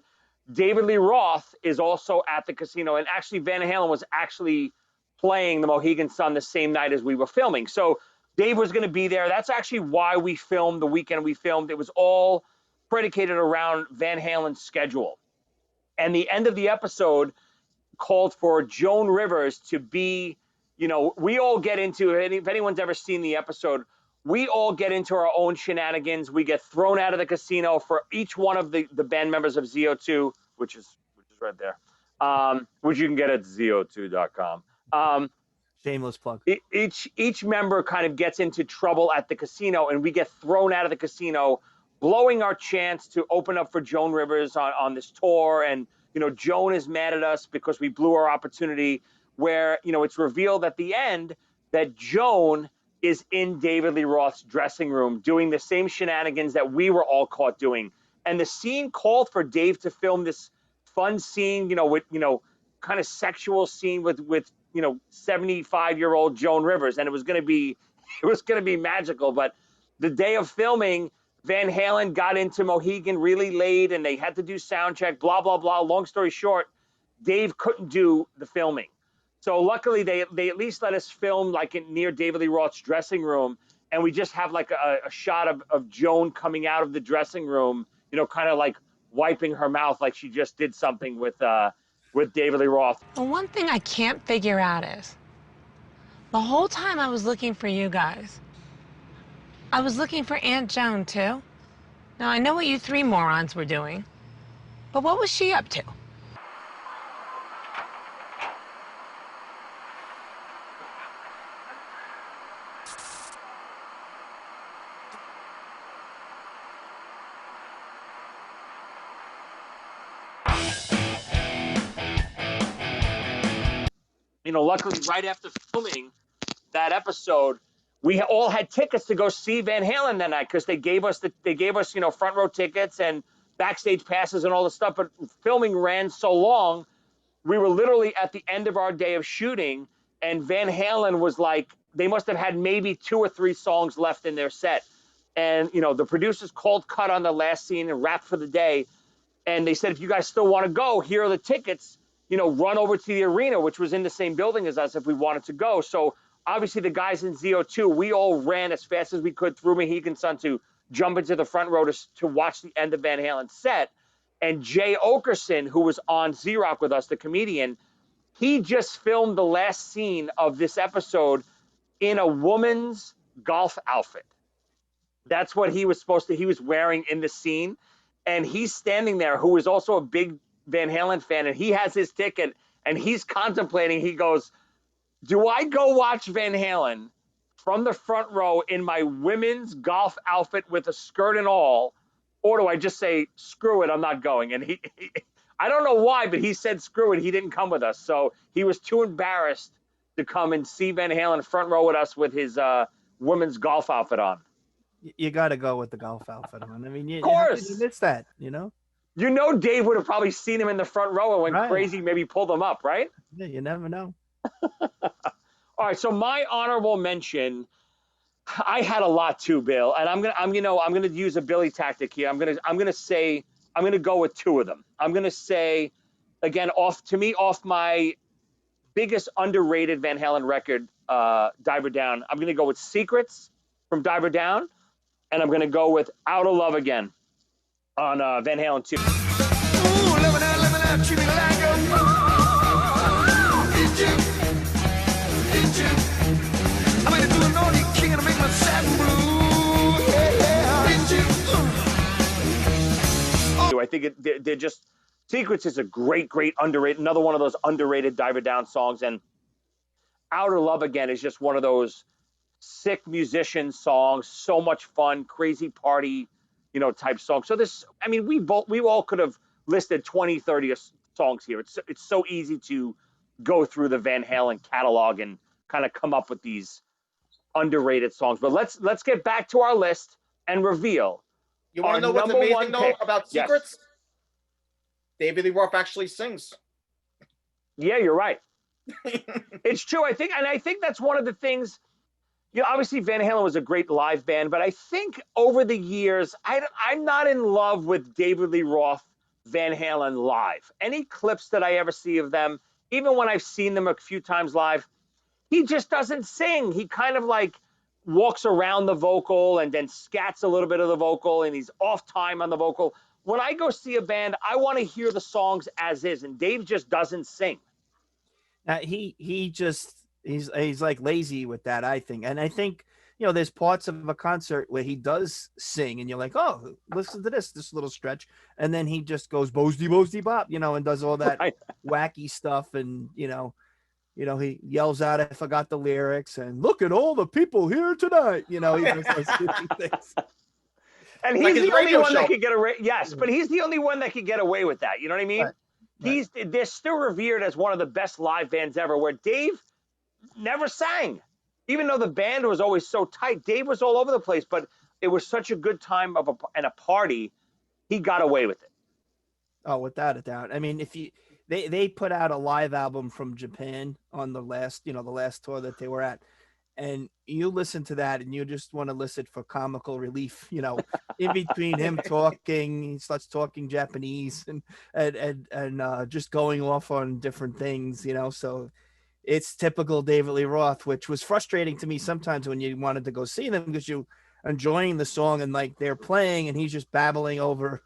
David Lee Roth is also at the casino. And actually, Van Halen was actually playing the Mohegan Sun the same night as we were filming. So Dave was going to be there. That's actually why we filmed the weekend we filmed. It was all predicated around Van Halen's schedule. And the end of the episode called for Joan Rivers to be, we all get into, if anyone's ever seen the episode, we all get into our own shenanigans. We get thrown out of the casino for each one of the band members of ZO2, which is right there, which you can get at zo2.com. Shameless plug. Each member kind of gets into trouble at the casino, and we get thrown out of the casino, blowing our chance to open up for Joan Rivers on this tour. And, Joan is mad at us because we blew our opportunity, where, it's revealed at the end that Joan is in David Lee Roth's dressing room doing the same shenanigans that we were all caught doing. And the scene called for Dave to film this fun scene, with, kind of sexual scene with 75-year-old Joan Rivers. And it was going to be magical. But the day of filming, Van Halen got into Mohegan really late, and they had to do sound check, blah, blah, blah. Long story short, Dave couldn't do the filming. So luckily they at least let us film near David Lee Roth's dressing room. And we just have a shot of Joan coming out of the dressing room, kind of wiping her mouth like she just did something with David Lee Roth. The one thing I can't figure out is, the whole time I was looking for you guys, I was looking for Aunt Joan too. Now I know what you 3 morons were doing, but what was she up to? luckily right after filming that episode, we all had tickets to go see Van Halen that night because they gave us front row tickets and backstage passes and all the stuff. But filming ran so long, we were literally at the end of our day of shooting, and Van Halen was like, they must have had maybe 2 or 3 songs left in their set. And, the producers called cut on the last scene and wrapped for the day. And they said, if you guys still want to go, here are the tickets, run over to the arena, which was in the same building as us if we wanted to go. So obviously the guys in ZO2, we all ran as fast as we could through Mohegan Sun to jump into the front row to watch the end of Van Halen's set. And Jay Okerson, who was on Z-Rock with us, the comedian, he just filmed the last scene of this episode in a woman's golf outfit. That's what he was wearing in the scene. And he's standing there, who is also a big Van Halen fan, and he has his ticket, and he's contemplating, he goes, do I go watch Van Halen from the front row in my women's golf outfit with a skirt and all, or do I just say, screw it, I'm not going? And he I don't know why, but he said screw it, he didn't come with us. So he was too embarrassed to come and see Van Halen front row with us with his women's golf outfit on. You got to go with the golf outfit on. I mean, of course. How could you miss that, Dave would have probably seen him in the front row and went crazy, maybe pulled him up, right? Yeah, you never know. All right, so my honorable mention, I had a lot too, Bill, and I'm gonna use a Billy tactic here. I'm gonna go with 2 of them. I'm gonna say, again, off my biggest underrated Van Halen record, Diver Down. I'm gonna go with Secrets from Diver Down, and I'm gonna go with Out of Love Again on Van Halen 2. Ooh, living out, treat me like a I'm gonna do an only king and make my satin blue. I think they're just, Secrets is a great underrated, another one of those underrated Diver Down songs, and Out of Love Again is just one of those sick musician songs, so much fun, crazy party, type songs. So we all could have listed 20, 30 songs here. It's so easy to go through the Van Halen catalog and kind of come up with these underrated songs. But let's get back to our list and reveal. You want to know what's amazing though about Secrets? Yes. David Lee Roth actually sings. Yeah, you're right. It's true. I think that's one of the things. Obviously Van Halen was a great live band, but I think over the years, I'm not in love with David Lee Roth Van Halen live. Any clips that I ever see of them, even when I've seen them a few times live, he just doesn't sing. He kind of like walks around the vocal and then scats a little bit of the vocal, and he's off time on the vocal. When I go see a band, I want to hear the songs as is, and Dave just doesn't sing. He's like lazy with that, I think. And I think, there's parts of a concert where he does sing and you're like, oh, listen to this little stretch. And then he just goes boasty bop, and does all that wacky stuff. And, he yells out, I forgot the lyrics, and look at all the people here tonight. He does those things. And he's the only one that could get away. Yes, but he's the only one that could get away with that. You know what I mean? Right. They're still revered as one of the best live bands ever, where Dave never sang. Even though the band was always so tight, Dave was all over the place, but it was such a good time and a party, he got away with it. Oh, without a doubt. I mean, they put out a live album from Japan on the last tour that they were at, and you listen to that and you just want to listen for comical relief, in between him talking, he starts talking Japanese and just going off on different things, so it's typical David Lee Roth, which was frustrating to me sometimes when you wanted to go see them because you enjoying the song and like they're playing and he's just babbling over,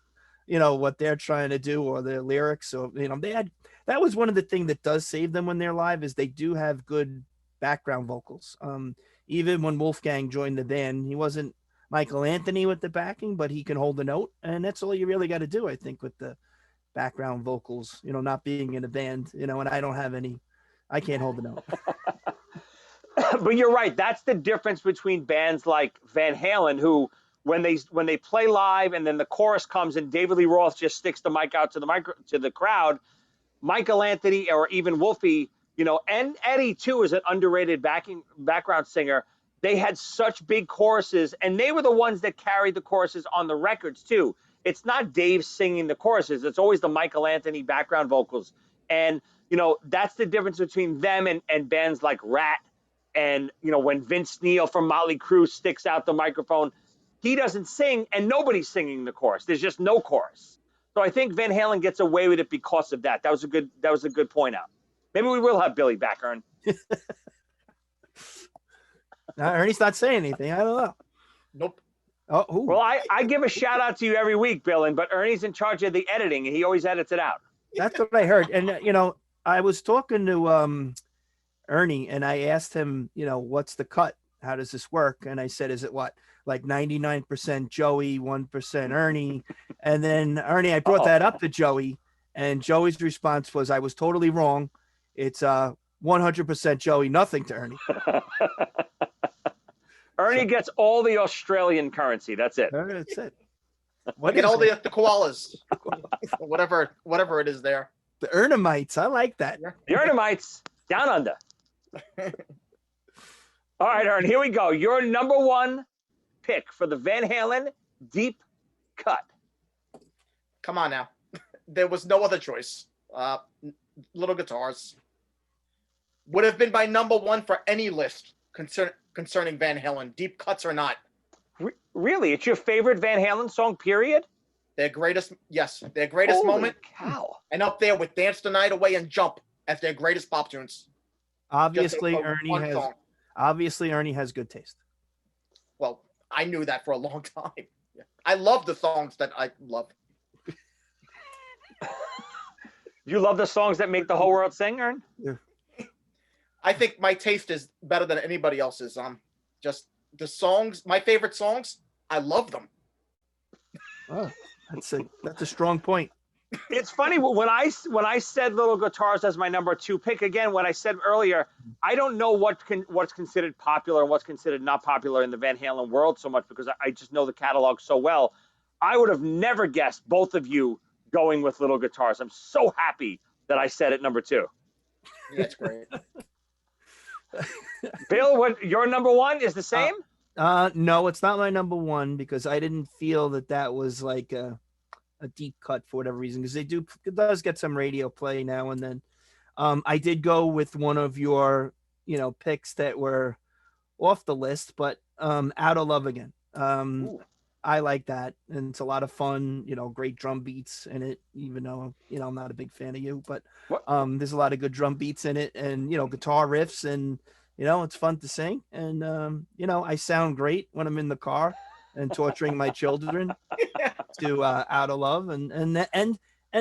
what they're trying to do or their lyrics. So, that was one of the things that does save them when they're live is they do have good background vocals. Even when Wolfgang joined the band, he wasn't Michael Anthony with the backing, but he can hold a note. And that's all you really got to do, I think, with the background vocals, not being in a band, and I don't have any. I can't hold the note. But you're right. That's the difference between bands like Van Halen, who when they play live and then the chorus comes and David Lee Roth just sticks the mic out to the crowd, Michael Anthony or even Wolfie, and Eddie too is an underrated background singer. They had such big choruses, and they were the ones that carried the choruses on the records too. It's not Dave singing the choruses. It's always the Michael Anthony background vocals. And, that's the difference between them and bands like Rat. And, when Vince Neil from Motley Crue sticks out the microphone, he doesn't sing and nobody's singing the chorus. There's just no chorus. So I think Van Halen gets away with it because of that. That was a good point out. Maybe we will have Billy back, Ern. Ernie's not saying anything. I don't know. Nope. Oh, ooh. Well, I give a shout out to you every week, Bill, but Ernie's in charge of the editing, and he always edits it out. That's what I heard. And I was talking to Ernie, and I asked him, what's the cut? How does this work? And I said, is it what, like 99% Joey, 1% Ernie? And then Ernie, I brought that up to Joey, and Joey's response was, I was totally wrong. It's 100% Joey, nothing to Ernie. Ernie gets all the Australian currency. That's it. That's it. What get all the koalas, whatever it is there. The Ernamites. I like that. The Ernamites down under. All right, Ern, here we go. Your number one pick for the Van Halen deep cut. Come on now. There was no other choice. Little Guitars would have been my number one for any list concerning Van Halen, deep cuts or not. Really? It's your favorite Van Halen song, period? Their greatest moment. Cow. And up there with Dance the Night Away and Jump as their greatest pop tunes. Obviously, Ernie has good taste. Well, I knew that for a long time. I love the songs that I love. You love the songs that make the whole world sing, Ern? Yeah. I think my taste is better than anybody else's. Just the songs, my favorite songs, I love them. Oh, that's a strong point. It's funny when I said Little Guitars as my number two pick. Again, what I said earlier, I don't know what's considered popular and what's considered not popular in the Van Halen world so much because I just know the catalog so well. I would have never guessed both of you going with Little Guitars. I'm so happy that I said it number two. That's great. Bill, what your number one is the same? No, it's not my number one because I didn't feel that was like a deep cut for whatever reason, because it does get some radio play now and then. I did go with one of your picks that were off the list, but Out of Love Again. I like that, and it's a lot of fun, great drum beats in it, even though I'm not a big fan of you, but there's a lot of good drum beats in it, and guitar riffs, and it's fun to sing, and I sound great when I'm in the car and torturing my children to Out of Love, and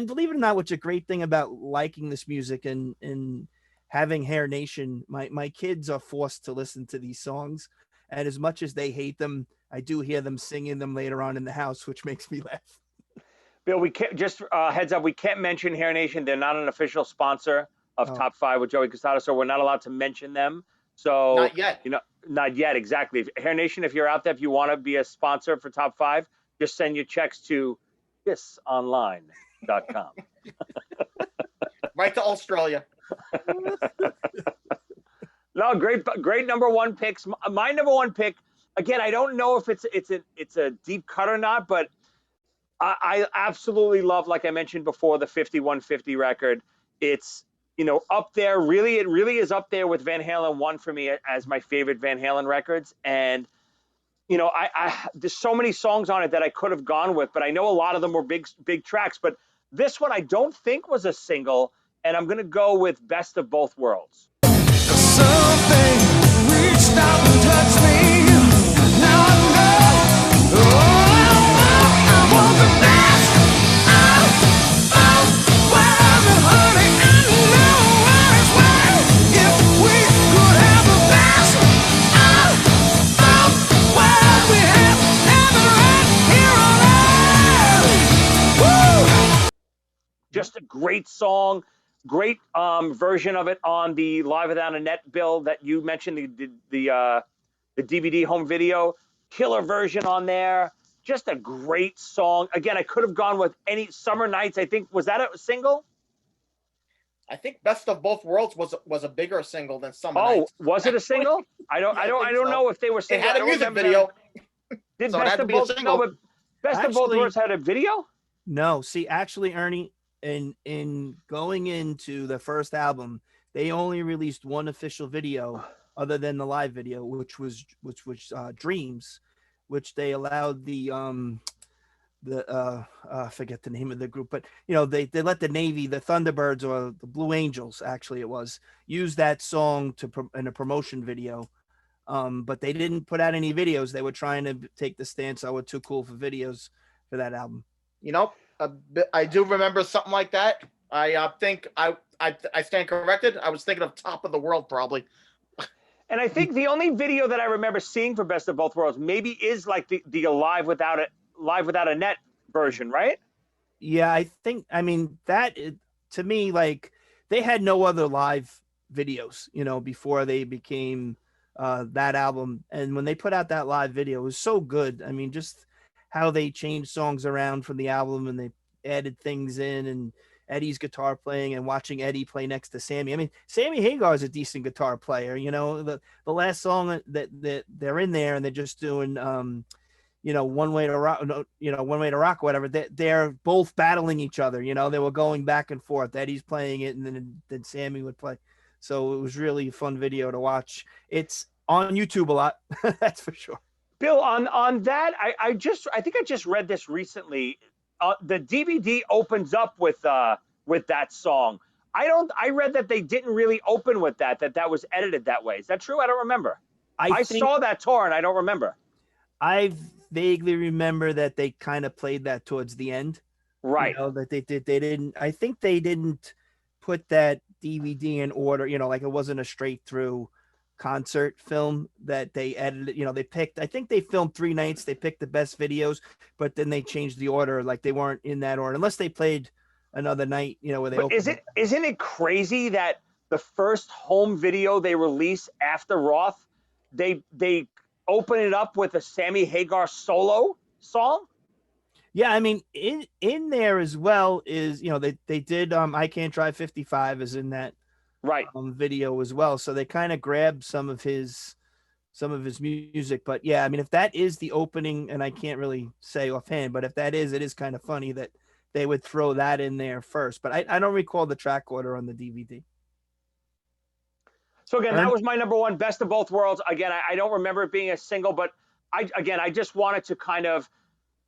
believe it or not, what's a great thing about liking this music and having Hair Nation, my kids are forced to listen to these songs, and as much as they hate them, I do hear them singing them later on in the house, which makes me laugh. Bill, we can't just heads up. We can't mention Hair Nation. They're not an official sponsor of Top 5 with Joey Cassata, so we're not allowed to mention them. So not yet. Not yet. Exactly. Hair Nation, if you're out there, if you want to be a sponsor for Top 5, just send your checks to thisonline.com. Right to Australia. No, great number one picks. My number one pick. Again, I don't know if it's a deep cut or not, but I absolutely love, like I mentioned before, the 5150 record. It's up there. Really, it really is up there with Van Halen 1 for me as my favorite Van Halen records. And there's so many songs on it that I could have gone with, but I know a lot of them were big tracks. But this one I don't think was a single, and I'm gonna go with Best of Both Worlds. Something reached out and touched me. Now I know. Oh, I want the best. Wherever, honey, I know what it's worth. If we could have the best. Where we have heaven right here on earth. Woo! Just a great song. Great version of it on the Live Without a Net bill that you mentioned, the DVD home video. Killer version on there. Just a great song. Again, I could have gone with any Summer Nights. I think, was that a single? I think Best of Both Worlds was a bigger single than Summer Oh, Nights. was it a single? I don't Yeah, I don't I think don't so. know if they were It single. had I a don't music remember video, them. Did so it Best had to of be a Both? No, single. but Best of Both Actually, Worlds had a video. no. See, actually, Ernie, in going into the first album, they only released one official video other than the live video, which was Dreams, which they allowed the I forget the name of the group, but they let the Navy, the Thunderbirds or the Blue Angels, actually it was, use that song in a promotion video. But they didn't put out any videos. They were trying to take the stance, "Oh, we're too cool for videos" for that album. I do remember something like that. I think I stand corrected. I was thinking of Top of the World probably. And I think the only video that I remember seeing for Best of Both Worlds maybe is like the Live Without a Net version, right? Yeah, I mean, to me, like, they had no other live videos, before they became that album. And when they put out that live video, it was so good. I mean, just how they changed songs around from the album and they added things in, and Eddie's guitar playing and watching Eddie play next to Sammy. I mean, Sammy Hagar is a decent guitar player. The last song that they're in there and they're just doing one way to rock, one way to rock, whatever. They're both battling each other. They were going back and forth. Eddie's playing it, and then Sammy would play. So it was really a fun video to watch. It's on YouTube a lot, that's for sure. Bill, on that, I think I just read this recently. The DVD opens up with that song. I read that they didn't really open with that was edited that way. Is that true? I don't remember. I saw that tour and I don't remember. I vaguely remember that they kind of played that towards the end. Right. That they didn't, I think they didn't put that DVD in order, like it wasn't a straight through concert film that they edited. I think they filmed 3 nights. They picked the best videos, but then they changed the order. Like they weren't in that order unless they played another night, where they But isn't it crazy that the first home video they release after Roth, they open it up with a Sammy Hagar solo song? Yeah, I mean, in there as well is, they did I Can't Drive 55 is in that right video as well. So they kind of grabbed some of his music. But yeah, I mean, if that is the opening, and I can't really say offhand, but if that is, it is kind of funny that they would throw that in there first. But I don't recall the track order on the DVD. So again, that was my number one, Best of Both Worlds. Again, I don't remember it being a single, but I just wanted to kind of,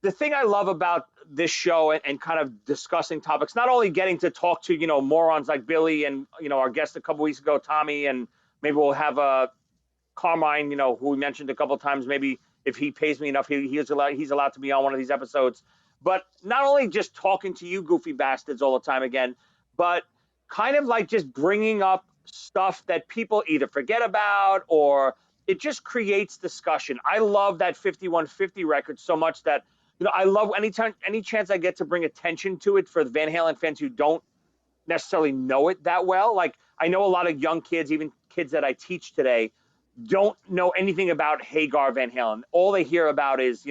the thing I love about this show and kind of discussing topics, not only getting to talk to, morons like Billy and, our guest a couple weeks ago, Tommy, and maybe we'll have Carmine, who we mentioned a couple of times, maybe if he pays me enough, he's allowed to be on one of these episodes. But not only just talking to you goofy bastards all the time again, but kind of like just bringing up stuff that people either forget about or it just creates discussion. I love that 5150 record so much that, I love any chance I get to bring attention to it for the Van Halen fans who don't necessarily know it that well. Like I know a lot of young kids, even kids that I teach today, don't know anything about Hagar Van Halen. All they hear about is,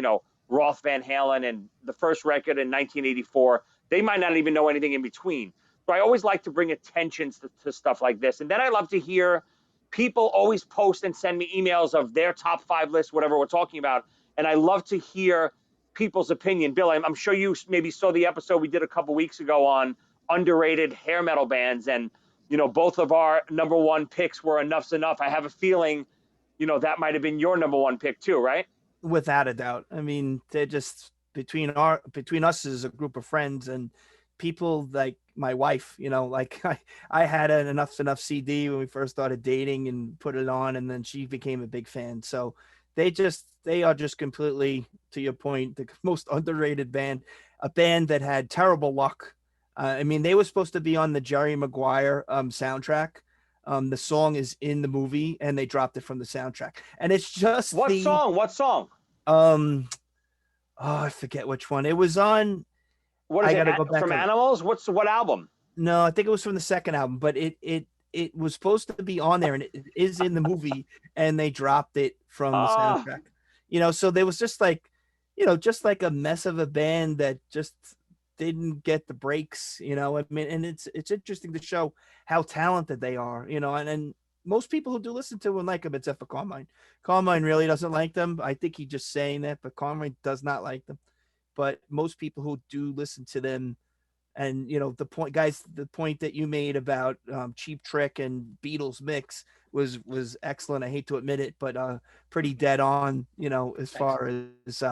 Roth Van Halen and the first record in 1984. They might not even know anything in between. So I always like to bring attention to stuff like this. And then I love to hear people always post and send me emails of their top 5 lists, whatever we're talking about. And I love to hear people's opinion. Bill, I'm sure you maybe saw the episode we did a couple weeks ago on underrated hair metal bands. And, both of our number one picks were Enough's Enough. I have a feeling, that might have been your number one pick too, right? Without a doubt. I mean, they're just between us as a group of friends and people like my wife, like I had an Enough's Enough CD when we first started dating and put it on, and then she became a big fan. So they are just completely, to your point, the most underrated band, a band that had terrible luck. I mean, they were supposed to be on the Jerry Maguire soundtrack. The song is in the movie and they dropped it from the soundtrack. And it's just What song? I forget which one. It was on. What is it? From Animals? What album? No, I think it was from the second album, but it was supposed to be on there and it is in the movie and they dropped it from the soundtrack. So there was just like, just like a mess of a band that just didn't get the breaks, you know. I mean, and it's interesting to show how talented they are, you know, and most people who do listen to and like them, except for Carmine. Carmine really doesn't like them. I think he's just saying that, but Carmine does not like them. But most people who do listen to them, and you know, the point that you made about Cheap Trick and Beatles mix was excellent. I hate to admit it, but pretty dead on, you know, as far as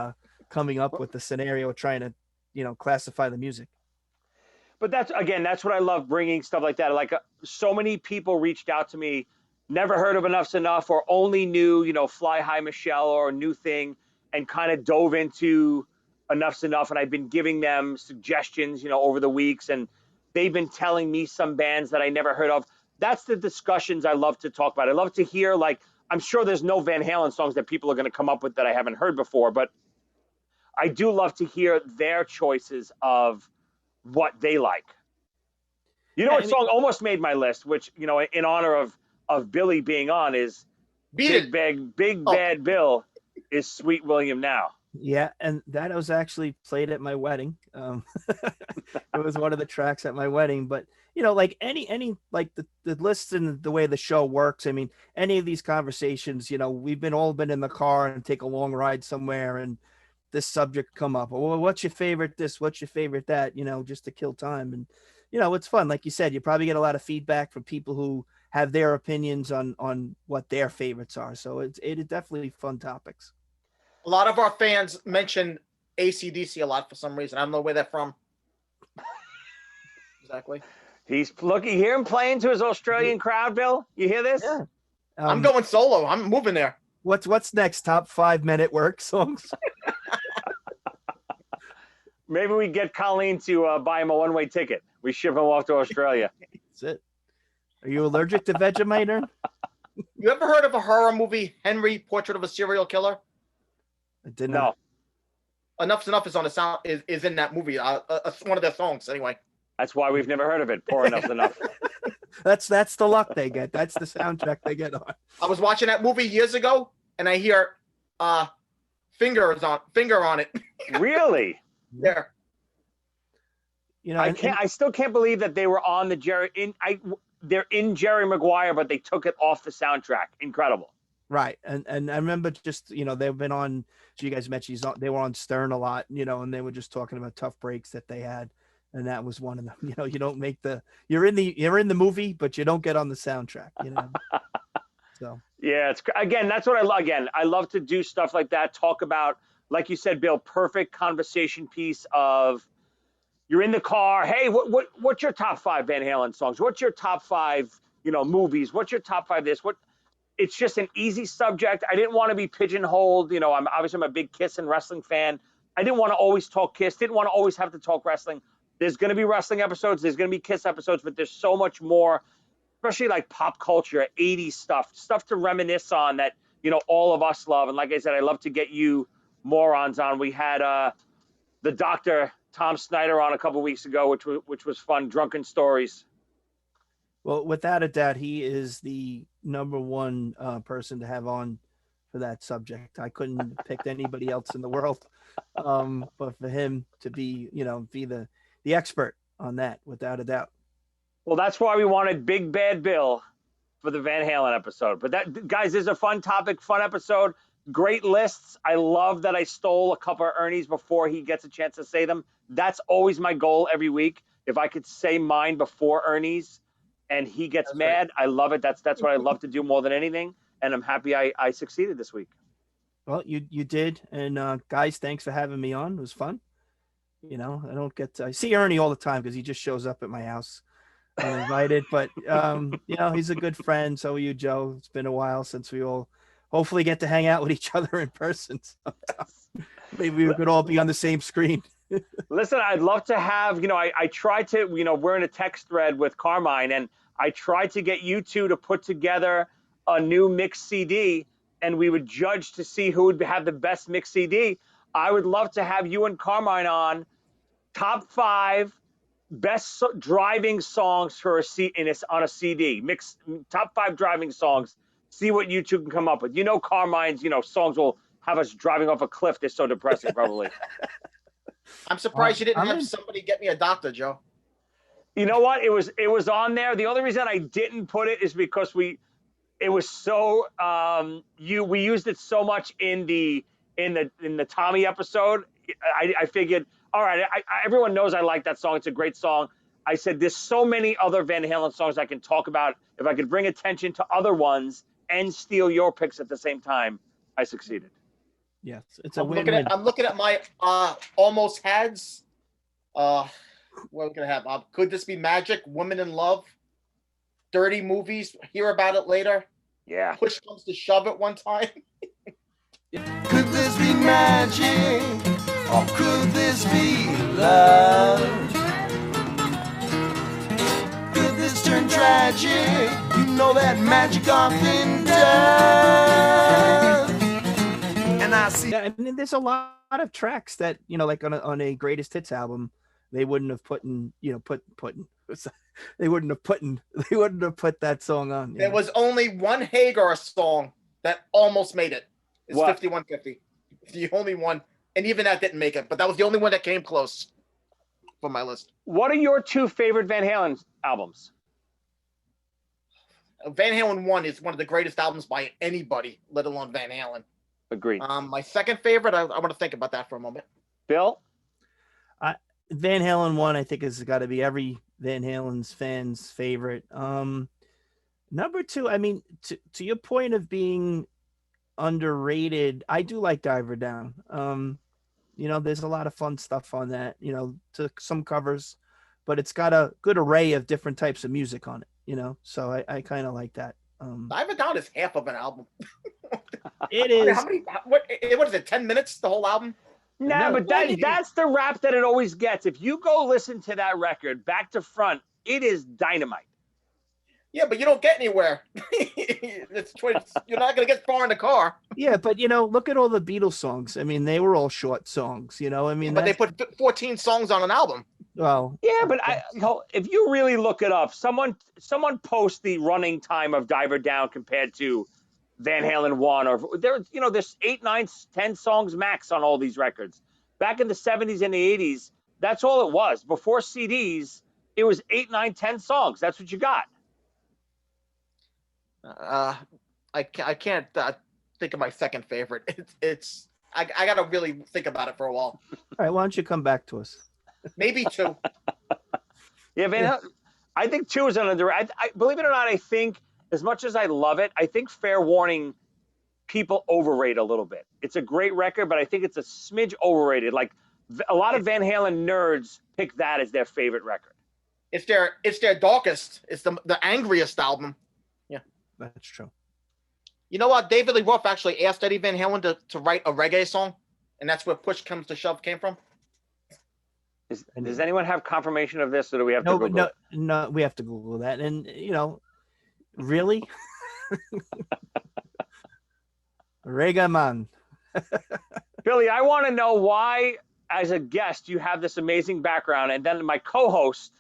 coming up with the scenario, trying to, you know, classify the music. But that's what I love, bringing stuff like that. Like so many people reached out to me, never heard of Enough's Enough, or only knew, you know, Fly High Michelle or a new thing, and kind of dove into Enough's Enough. And I've been giving them suggestions, you know, over the weeks, and they've been telling me some bands that I never heard of. That's the discussions I love to talk about. I love to hear, like, I'm sure there's no Van Halen songs that people are going to come up with that I haven't heard before, but I do love to hear their choices of what they like. You know Yeah, what song almost made my list, which, you know, in honor of Billy being on, is Beat it. Big Bad Bill is Sweet William Now. Yeah, and that was actually played at my wedding. It was one of the tracks at my wedding. But you know, like any like the lists and the way the show works. I mean, any of these conversations, you know, we've all been in the car and take a long ride somewhere, and this subject come up. Well, what's your favorite this? What's your favorite that? You know, just to kill time. And you know, it's fun. Like you said, you probably get a lot of feedback from people who have their opinions on what their favorites are. So it is definitely fun topics. A lot of our fans mention AC/DC a lot for some reason. I don't know where they're from. Exactly. He's looking, hear him playing to his Australian crowd, Bill? You hear this? Yeah. I'm going solo. I'm moving there. What's next? Top 5 Men at Work songs. Maybe we get Colleen to buy him a one-way ticket. We ship him off to Australia. That's it. Are you allergic to Vegemite, Ern? You ever heard of a horror movie, Henry, Portrait of a Serial Killer? I did No. not. Enough's Enough is on the sound is in that movie. One of their songs, anyway. That's why we've never heard of it. Poor Enough's Enough. That's the luck they get. That's the soundtrack they get on. I was watching that movie years ago, and I hear finger on it. Really? There. You know, I still can't believe that they were on the they're in Jerry Maguire, but they took it off the soundtrack. Incredible. right. And I remember just, you know, they've been on, so you guys mentioned they were on Stern a lot, you know, and they were just talking about tough breaks that they had. And that was one of them. You know, you don't make you're in the movie, but you don't get on the soundtrack, you know. So yeah, that's what I love to do stuff like that. Talk about, like you said, Bill, perfect conversation piece of, you're in the car. Hey, what's your top 5 Van Halen songs? What's your top 5, you know, movies? What's your top 5 this? It's just an easy subject. I didn't want to be pigeonholed. You know, I'm a big Kiss and wrestling fan. I didn't want to always talk Kiss. Didn't want to always have to talk wrestling. There's going to be wrestling episodes. There's going to be Kiss episodes, but there's so much more, especially like pop culture, 80s stuff to reminisce on that, you know, all of us love. And like I said, I love to get you morons on. We had the Dr. Tom Snyder on a couple weeks ago, which was fun. Drunken Stories. well, without a doubt, he is the number one person to have on for that subject. I couldn't have picked anybody else in the world, but for him to be, you know, be the expert on that, without a doubt. Well, that's why we wanted Big Bad Bill for the Van Halen episode. But that, guys, this is a fun topic, fun episode. Great lists. I love that I stole a couple of Ernie's before he gets a chance to say them. That's always my goal every week. If I could say mine before Ernie's and he gets mad, I love it. That's what I love to do more than anything. And I'm happy I succeeded this week. Well, you did. And guys, thanks for having me on. It was fun. You know, I see Ernie all the time because he just shows up at my house uninvited. But, you know, he's a good friend. So are you, Joe. It's been a while since we all hopefully get to hang out with each other in person sometime. Maybe we could all be on the same screen. Listen, I'd love to have, you know, I tried to, you know, we're in a text thread with Carmine, and I tried to get you two to put together a new mix CD, and we would judge to see who would have the best mix CD. I would love to have you and Carmine on top 5 best driving songs for on a CD. Mix top 5 driving songs. See what you two can come up with. You know, Carmine's, you know, songs will have us driving off a cliff. They're so depressing, probably. I'm surprised you didn't I'm have in- somebody get me a doctor, Joe. You know what? It was on there. The only reason I didn't put it is because it was so we used it so much in the Tommy episode. I figured, all right, everyone knows I like that song. It's a great song. I said there's so many other Van Halen songs I can talk about. If I could bring attention to other ones and steal your picks at the same time, I succeeded. Yes, it's a I'm win-win. looking at my almost hads. What are we gonna have? Could This Be Magic? Woman in Love, Dirty Movies. Hear About It Later. Yeah. Push Comes to Shove at one time. Could this be magic? Or could this be love? Could this turn tragic? You know that magic often does. And I see. Yeah, I mean, there's a lot of tracks that, like on a greatest hits album, they wouldn't have put they wouldn't have put that song on. There was only one Hagar song that almost made it. It's What? 5150. The only one, and even that didn't make it. But that was the only one that came close for my list. What are your two favorite Van Halen albums? Van Halen 1 is one of the greatest albums by anybody, let alone Van Halen. Agreed. My second favorite, I want to think about that for a moment. Bill? Van Halen 1, I think, has got to be every Van Halen's fan's favorite. Number 2, I mean, to your point of being underrated, I do like Diver Down. There's a lot of fun stuff on that, to some covers, but it's got a good array of different types of music on it, so I kind of like that. Diver Down is half of an album. It is. What is it, 10 minutes, the whole album? Nah, but that's the rap that it always gets. If you go listen to that record back to front, it is dynamite. Yeah, but you don't get anywhere. You're not going to get far in the car. Yeah, but look at all the Beatles songs. I mean, they were all short songs. I mean, but they put 14 songs on an album. Well, yeah, but if you really look it up, someone post the running time of Diver Down compared to Van Halen 1, or there's 8, 9, 10 songs max on all these records. Back in the 70s and the 80s, that's all it was. Before CDs, it was 8, 9, 10 songs. That's what you got. I can't think of my second favorite. I got to really think about it for a while. All right, why don't you come back to us? Maybe 2. Yeah, Van Halen, I think 2 is under. I believe it or not, I think as much as I love it, I think Fair Warning people overrate a little bit. It's a great record, but I think it's a smidge overrated. Like a lot of Van Halen nerds pick that as their favorite record. It's their darkest. It's the angriest album. Yeah, that's true. You know what? David Lee Roth actually asked Eddie Van Halen to write a reggae song, and that's where Push Comes to Shove came from. Does anyone have confirmation of this, or do we have to Google it? No, we have to Google that. And really? Reggae man. Billy, I want to know why, as a guest, you have this amazing background, and then my co-host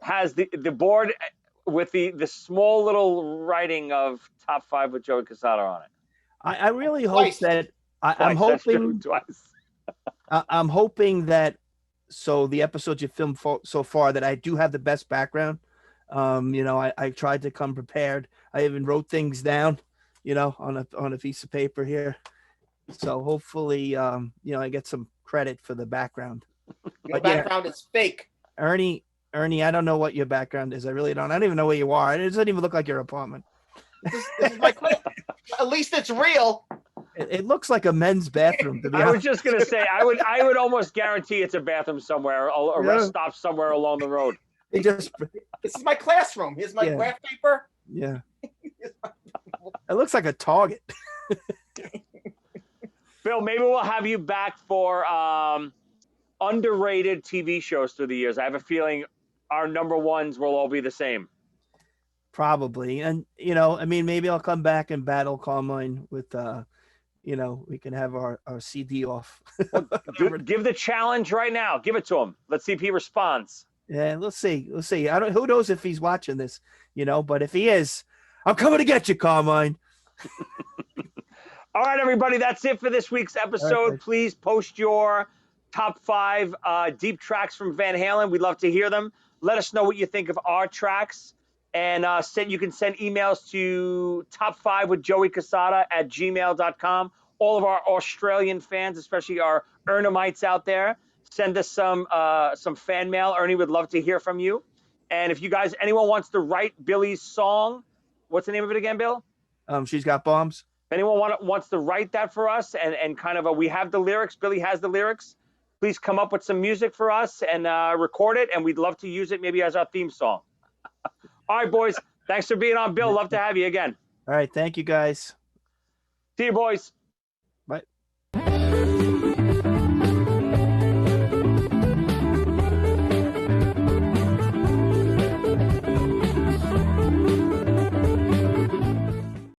has the board with the small little writing of top 5 with Joey Cassata on it. I really hope that I'm hoping twice. I'm hoping that the episodes you filmed so far that I do have the best background. I tried to come prepared. I even wrote things down, on a piece of paper here. So hopefully, I get some credit for the background. Your background is fake. Ernie, I don't know what your background is. I really don't. I don't even know where you are. It doesn't even look like your apartment. This is my at least it's real. It looks like a men's bathroom. To be honest. I was just gonna say, I would almost guarantee it's a bathroom somewhere, a rest stop somewhere along the road. This is my classroom. Here's my graph paper. Yeah. It looks like a Target. Bill, maybe we'll have you back for underrated TV shows through the years. I have a feeling our number ones will all be the same. Probably. And, maybe I'll come back and battle Carmine with, we can have our CD off. Give the challenge right now. Give it to him. Let's see if he responds. Yeah, let's see. Who knows if he's watching this, but if he is, I'm coming to get you, Carmine. All right, everybody. That's it for this week's episode. Right. Please post your top 5 deep tracks from Van Halen. We'd love to hear them. Let us know what you think of our tracks. And you can send emails to top5withjoeycassata@gmail.com. All of our Australian fans, especially our Ernamites out there, send us some fan mail. Ernie would love to hear from you. And if you guys, anyone wants to write Billy's song, what's the name of it again, Bill? She's Got Bombs. If anyone wants to write that for us and kind of we have the lyrics, Billy has the lyrics, please come up with some music for us and record it, and we'd love to use it maybe as our theme song. All right, boys. Thanks for being on, Bill. Love to have you again. All right. Thank you, guys. See you, boys.